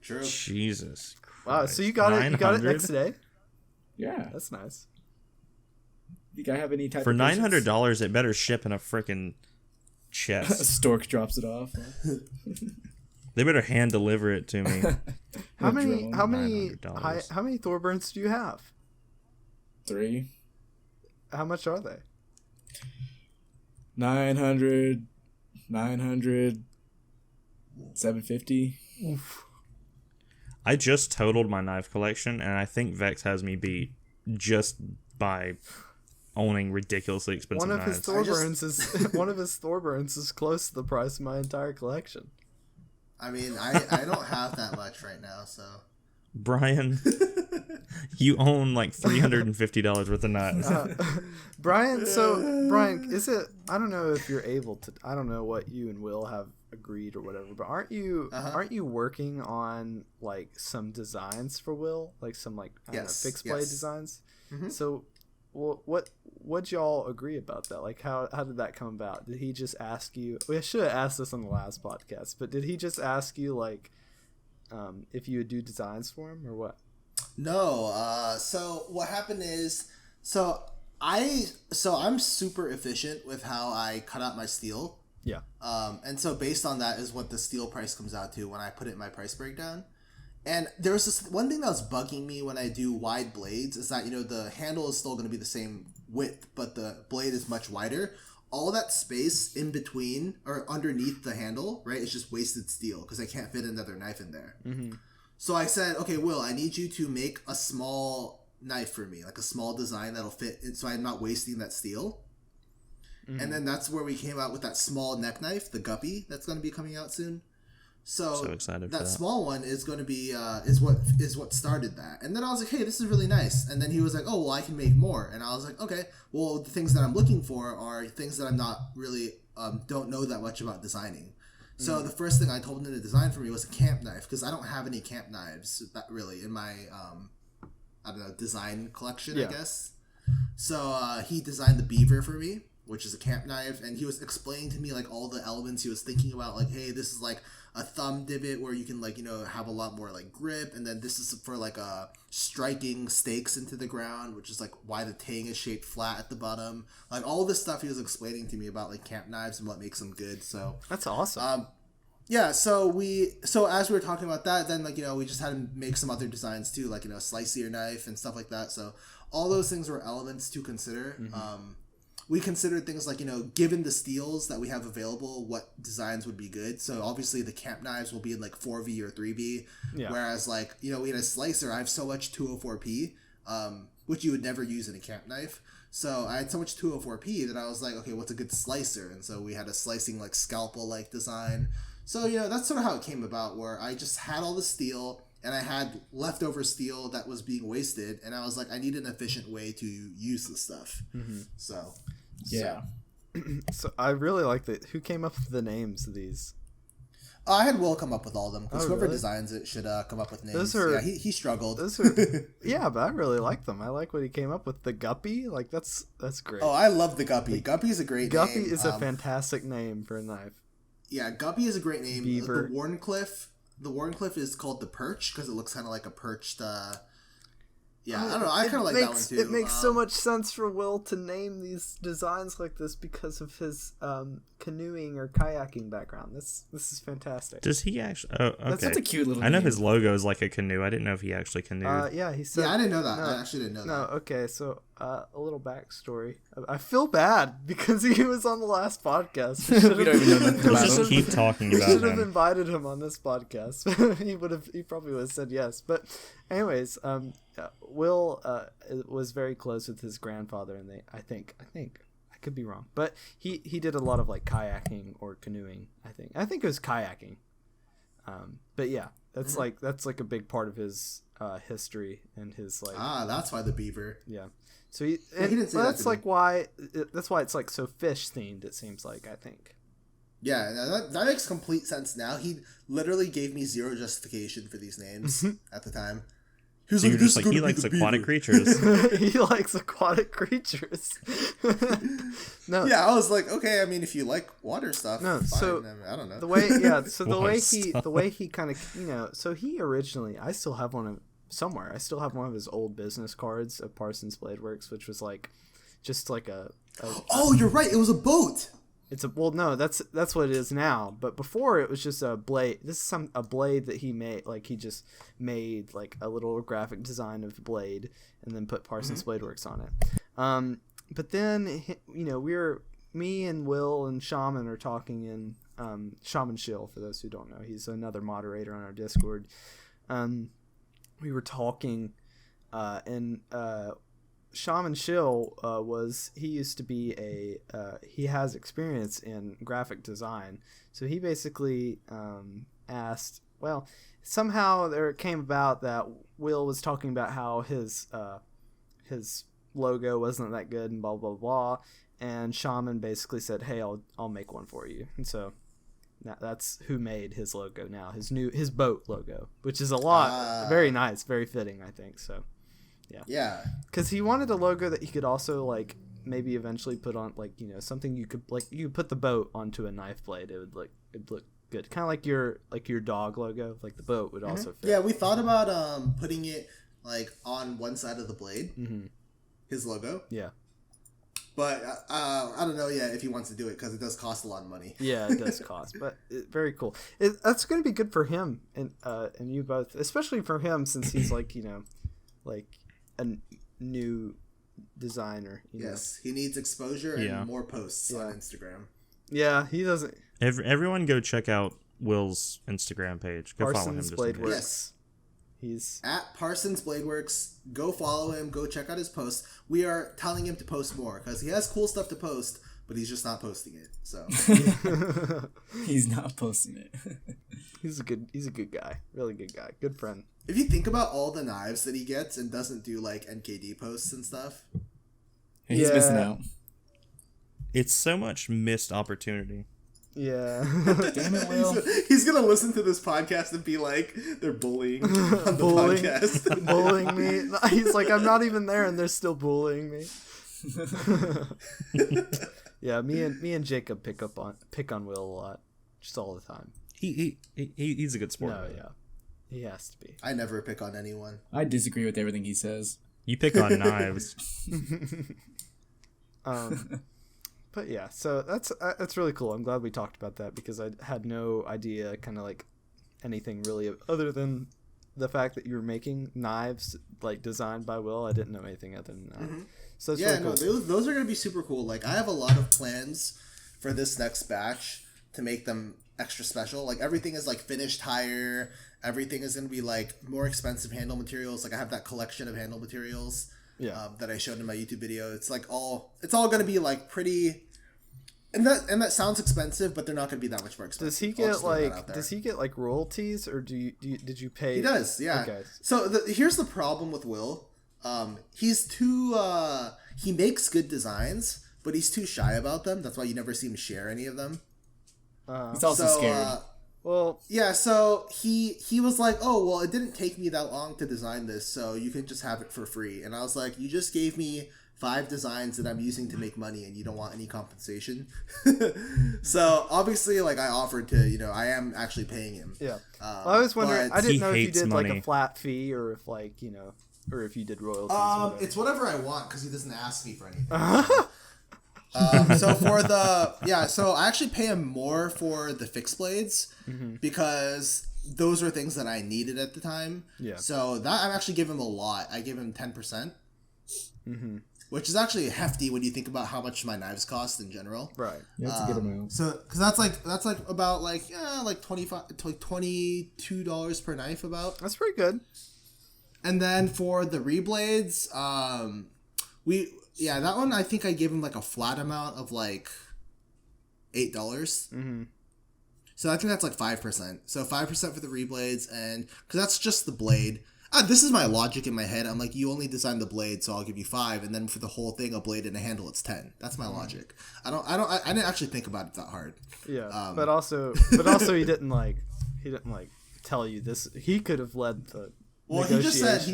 true. Jesus. Wow. So you got it. You got it 900? next day. Yeah. That's nice. Think I have any type For of patience? $900, it better ship in a freaking A chest. stork drops it off. They better hand deliver it to me. How A many drone, how many $900. how many Thorburns do you have? 3. How much are they? 900, 750. Oof. I just totaled my knife collection, and I think Vex has me beat just by owning ridiculously expensive One of knives. his Thorburns is close to the price of my entire collection. I mean, I don't have that much right now, so. Brian, you own like $350 worth of knives. Brian, is it? I don't know if you're able to. I don't know what you and Will have agreed or whatever, but aren't you working on like some designs for Will, like some like fixed blade designs? Mm-hmm. So, what'd y'all agree about that? Like, how did that come about? Did he just ask you? We should have asked this on the last podcast, but did he just ask you like? If you would do designs for him or what? No. So what happened is, I'm super efficient with how I cut out my steel. Yeah. And so based on that is what the steel price comes out to when I put it in my price breakdown. And there's this one thing that was bugging me when I do wide blades is that, the handle is still going to be the same width, but the blade is much wider. All that space in between or underneath the handle, right, is just wasted steel because I can't fit another knife in there. Mm-hmm. So I said, okay, Will, I need you to make a small knife for me, like a small design that'll fit so I'm not wasting that steel. Mm-hmm. And then that's where we came out with that small neck knife, the Guppy, that's going to be coming out soon. So excited for that. Small one is going to be is what started that. And then I was like, hey, this is really nice. And then he was like, oh, well, I can make more. And I was like, okay, well, the things that I'm looking for are things that I'm not really don't know that much about designing. So the first thing I told him to design for me was a camp knife because I don't have any camp knives that really in my design collection, I guess. So he designed the Beaver for me, which is a camp knife, and he was explaining to me like all the elements he was thinking about, like, hey, this is like a thumb divot where you can like have a lot more like grip, and then this is for like striking stakes into the ground, which is like why the tang is shaped flat at the bottom. Like all this stuff he was explaining to me about like camp knives and what makes them good. So that's awesome. So as we were talking about that, then like we just had to make some other designs too, like a slicer knife and stuff like that. So all those things were elements to consider. Mm-hmm. We considered things like, given the steels that we have available, what designs would be good. So obviously the camp knives will be in like 4V or 3V. Yeah. Whereas like, we had a slicer, I have so much 204P, which you would never use in a camp knife. So I had so much 204P that I was like, okay, what's a good slicer? And so we had a slicing like scalpel-like design. So, that's sort of how it came about, where I just had all the steel and I had leftover steel that was being wasted. And I was like, I need an efficient way to use this stuff. Mm-hmm. So... Yeah. So I really like that. Who came up with the names of these? I had Will come up with all of them because whoever designs it should come up with names. He struggled. Yeah, but I really like them. I like what he came up with. The Guppy, like that's great. Oh, I love the Guppy. Guppy is a great name. Guppy is a fantastic name for a knife. Yeah, Guppy is a great name. Beaver. The Warncliffe is called the Perch because it looks kind of like a perched. Yeah, I don't know. I kind of like that one too. It makes so much sense for Will to name these designs like this because of his canoeing or kayaking background. This is fantastic. Does he actually? Oh, okay. That's a cute little. I know name. his logo is like a canoe. I didn't know if he actually canoed. Yeah, he said. Yeah, I didn't know that. I actually didn't know that. No, okay. So a little backstory. I feel bad because he was on the last podcast. We don't even know nothing about Just him. keep talking about We should have him. invited him on this podcast. He probably would have said yes. But anyways, Will was very close with his grandfather, and I think I could be wrong, but he did a lot of like kayaking or canoeing. I think it was kayaking. But yeah, that's like a big part of his history and his like. That's why the Beaver. Yeah. So he didn't say that's like why that's why it's like so fish themed. It seems like I think. Yeah, that makes complete sense now. He literally gave me zero justification for these names at the time. So you're just like, he likes aquatic creatures. He likes aquatic creatures. No. Yeah, I was like, okay. I mean, if you like water stuff, no. fine. So I mean, I don't know. the way, yeah. So Water the way he kind of, so he originally, I still have one of somewhere. I still have one of his old business cards of Parsons Blade Works, which was like, just like a oh, you're right. It was a boat. no, that's what it is now. But before it was just a blade. This is a blade that he made. Like he just made like a little graphic design of the blade and then put Parsons Blade Works on it. But then me and Will and Shaman are talking in Shaman Shill, for those who don't know. He's another moderator on our Discord. We were talking, and Shaman Shill he used to be he has experience in graphic design. So he basically asked, well, somehow there came about that Will was talking about how his logo wasn't that good and blah, blah, blah. And Shaman basically said, hey, I'll make one for you. And so that's who made his logo now, his boat logo, which is very nice, very fitting, I think. So, yeah. Because he wanted a logo that he could also like maybe eventually put on something you could put the boat onto a knife blade. It'd look good, kind of like your dog logo, like the boat would also fit. Yeah, we thought about putting it like on one side of the blade, his logo. Yeah. But I don't know yet if he wants to do it because it does cost a lot of money. Yeah, it does cost, but very cool. That's going to be good for him and you both, especially for him since he's like a new designer. Yes, he needs exposure and more posts on Instagram. Yeah, he doesn't. Everyone go check out Will's Instagram page. Go follow him. Parsons Blade Works. Yes. He's at Parsons Blade Works. Go follow him. Go check out his posts. We are telling him to post more because he has cool stuff to post, but he's just not posting it. So he's not posting it. He's a good guy. Really good guy. Good friend. If you think about all the knives that he gets and doesn't do like NKD posts and stuff, he's missing out. It's so much missed opportunity. Yeah. Damn it, Will. He's gonna listen to this podcast and be like, they're bullying on the podcast. Bullying me. He's like, I'm not even there and they're still bullying me. Yeah, me and Jacob pick on Will a lot. Just all the time. He's a good sport. No, yeah. He has to be. I never pick on anyone. I disagree with everything he says. You pick on knives. But yeah, so that's really cool. I'm glad we talked about that because I had no idea kind of like anything really other than the fact that you were making knives like designed by Will. I didn't know anything other than that. Mm-hmm. So it's really cool. Those are going to be super cool. Like I have a lot of plans for this next batch to make them extra special. Like everything is like finished higher. Everything is going to be like more expensive handle materials. Like I have that collection of handle materials. Yeah. That I showed in my YouTube video. It's like it's all gonna be like pretty, and that sounds expensive, but they're not gonna be that much more expensive. Does he get like royalties, or did you pay? He does, yeah. Okay. So here's the problem with Will. He's too he makes good designs, but he's too shy about them. That's why you never see him share any of them. He's also scared. Well, yeah, so he was like, oh, well, it didn't take me that long to design this, so you can just have it for free. And I was like, you just gave me 5 designs that I'm using to make money, and you don't want any compensation. So obviously, like I offered to, I am actually paying him. Yeah. Well, I was wondering, I didn't know if you did money. like a flat fee or if like, or if you did royalties. It's whatever I want because he doesn't ask me for anything. So I actually pay him more for the fixed blades because those are things that I needed at the time. Yeah. So that I actually give him a lot. I give him 10%, which is actually hefty when you think about how much my knives cost in general. Right. Yeah, that's a good amount. So because that's like about like $22 per knife about. That's pretty good. And then for the reblades, that one I think I gave him like a flat amount of like $8. Mm-hmm. So I think that's like 5%. So 5% for the reblades, and because that's just the blade. This is my logic in my head. I'm like, you only designed the blade, so I'll give you 5, and then for the whole thing, a blade and a handle, it's 10. That's my logic. I didn't actually think about it that hard. Yeah, but also he didn't tell you this. He could have led the. Well, he just said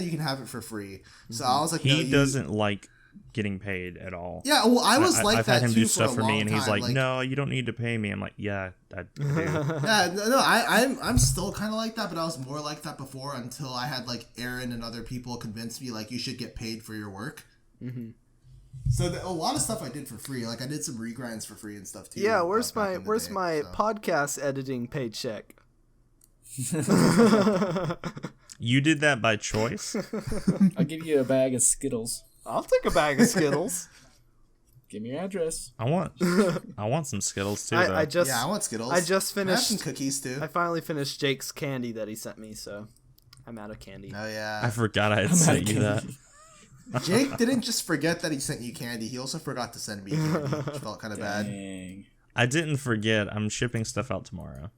you can have it for free. So I was like, he doesn't like getting paid at all. Yeah, well, I've had him too do stuff for me, and he's like, like, no, you don't need to pay me. I'm like, yeah, I do. Yeah, no, I'm still kind of like that, but I was more like that before until I had like Aaron and other people convince me like you should get paid for your work. Mm-hmm. So a lot of stuff I did for free. Like I did some regrinds for free and stuff too. Yeah, where's back in the day, so. podcast editing paycheck? You did that by choice? I'll give you a bag of Skittles. I'll take a bag of Skittles. Give me your address. I want some Skittles too. Though. I want Skittles. I just I have finished some cookies too. I finally finished Jake's candy that he sent me, so I'm out of candy. Oh yeah. I forgot I had sent you that. Jake didn't just forget that he sent you candy. He also forgot to send me candy, which felt kind of bad. Dang. I didn't forget. I'm shipping stuff out tomorrow.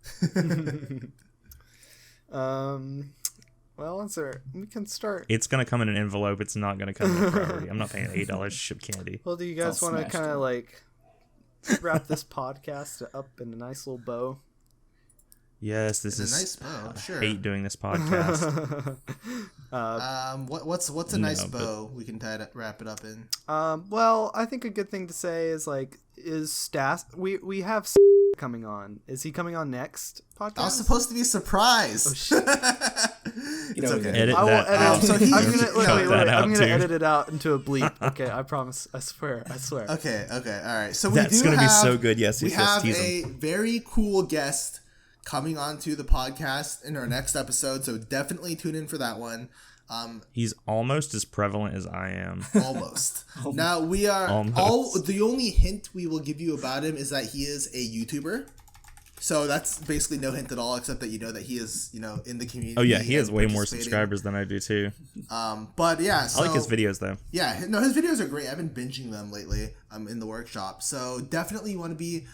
Well, we can start. It's gonna come in an envelope. It's not gonna come in a priority. I'm not paying $8 to ship candy. Well, do you guys want to kind of like wrap this podcast up in a nice little bow? Yes, this It's is a nice bow. Sure. I hate doing this podcast. What's a nice bow we can wrap it up in? Well, I think a good thing to say is like Stas. We have coming on. Is he coming on next podcast? I was supposed to be a surprise. Oh shit. It's okay. Edit I will that out. edit. So I'm gonna Cut that out, I'm gonna dude. edit it out into a bleep. Okay, I promise. I swear. Okay, all right. So That's we do gonna have, be so good. Yes, we yes, have tease a him. very cool guest coming onto the podcast in our next episode. So definitely tune in for that one. He's almost as prevalent as I am. Almost. Now we are Almost. the only hint we will give you about him is that he is a YouTuber. So that's basically no hint at all, except that you know that he is, in the community. Oh yeah, he has and way more participating. subscribers than I do too. But yeah, so, I like his videos though. Yeah, no, his videos are great. I've been binging them lately. In the workshop, so definitely you want to be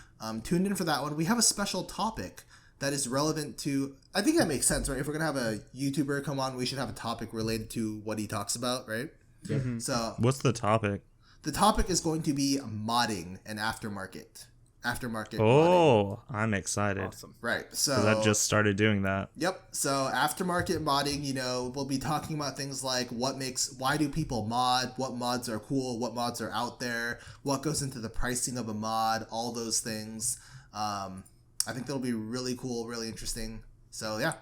tuned in for that one. We have a special topic that is relevant to. I think that makes sense, right? If we're gonna have a YouTuber come on, we should have a topic related to what he talks about, right? Mm-hmm. So What's the topic? the topic is going to be modding and aftermarket modding. Oh, I'm excited. Awesome. Right. So Because I just started doing that. Yep. So aftermarket modding, we'll be talking about things like why do people mod, what mods are cool, what mods are out there, what goes into the pricing of a mod, all those things. I think that'll be really cool, really interesting. So yeah,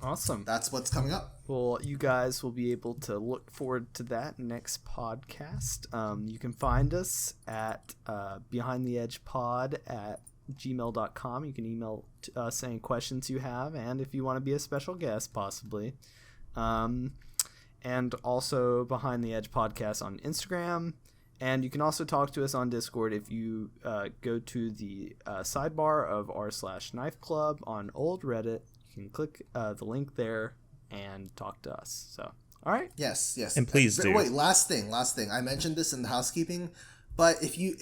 Awesome. that's what's coming up. Well, you guys will be able to look forward to that next podcast. You can find us at behindtheedgepod@gmail.com. You can email us any questions you have, and if you want to be a special guest, possibly. And also Behind the Edge Podcast on Instagram. And you can also talk to us on Discord if you go to the sidebar of r/Knife Club on old Reddit. You can click the link there and talk to us. So, all right. Yes. And please do. Wait, last thing. I mentioned this in the housekeeping, but if you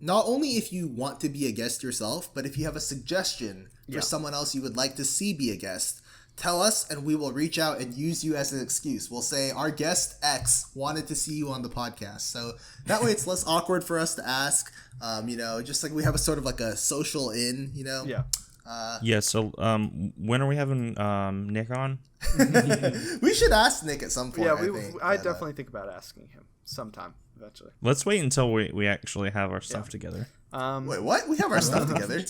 not only if you want to be a guest yourself, but if you have a suggestion for someone else you would like to see be a guest, tell us and we will reach out and use you as an excuse. We'll say our guest X wanted to see you on the podcast. So that way it's less awkward for us to ask. Just like we have a sort of like a social in, Yeah. Yeah, so when are we having Nick on? We should ask Nick at some point. Yeah, I I definitely think about asking him sometime eventually. Let's wait until we actually have our stuff together. Wait, what? We have our stuff together.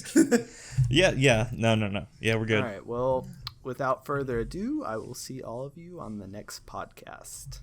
Yeah. No. Yeah, we're good. All right. Well, without further ado, I will see all of you on the next podcast.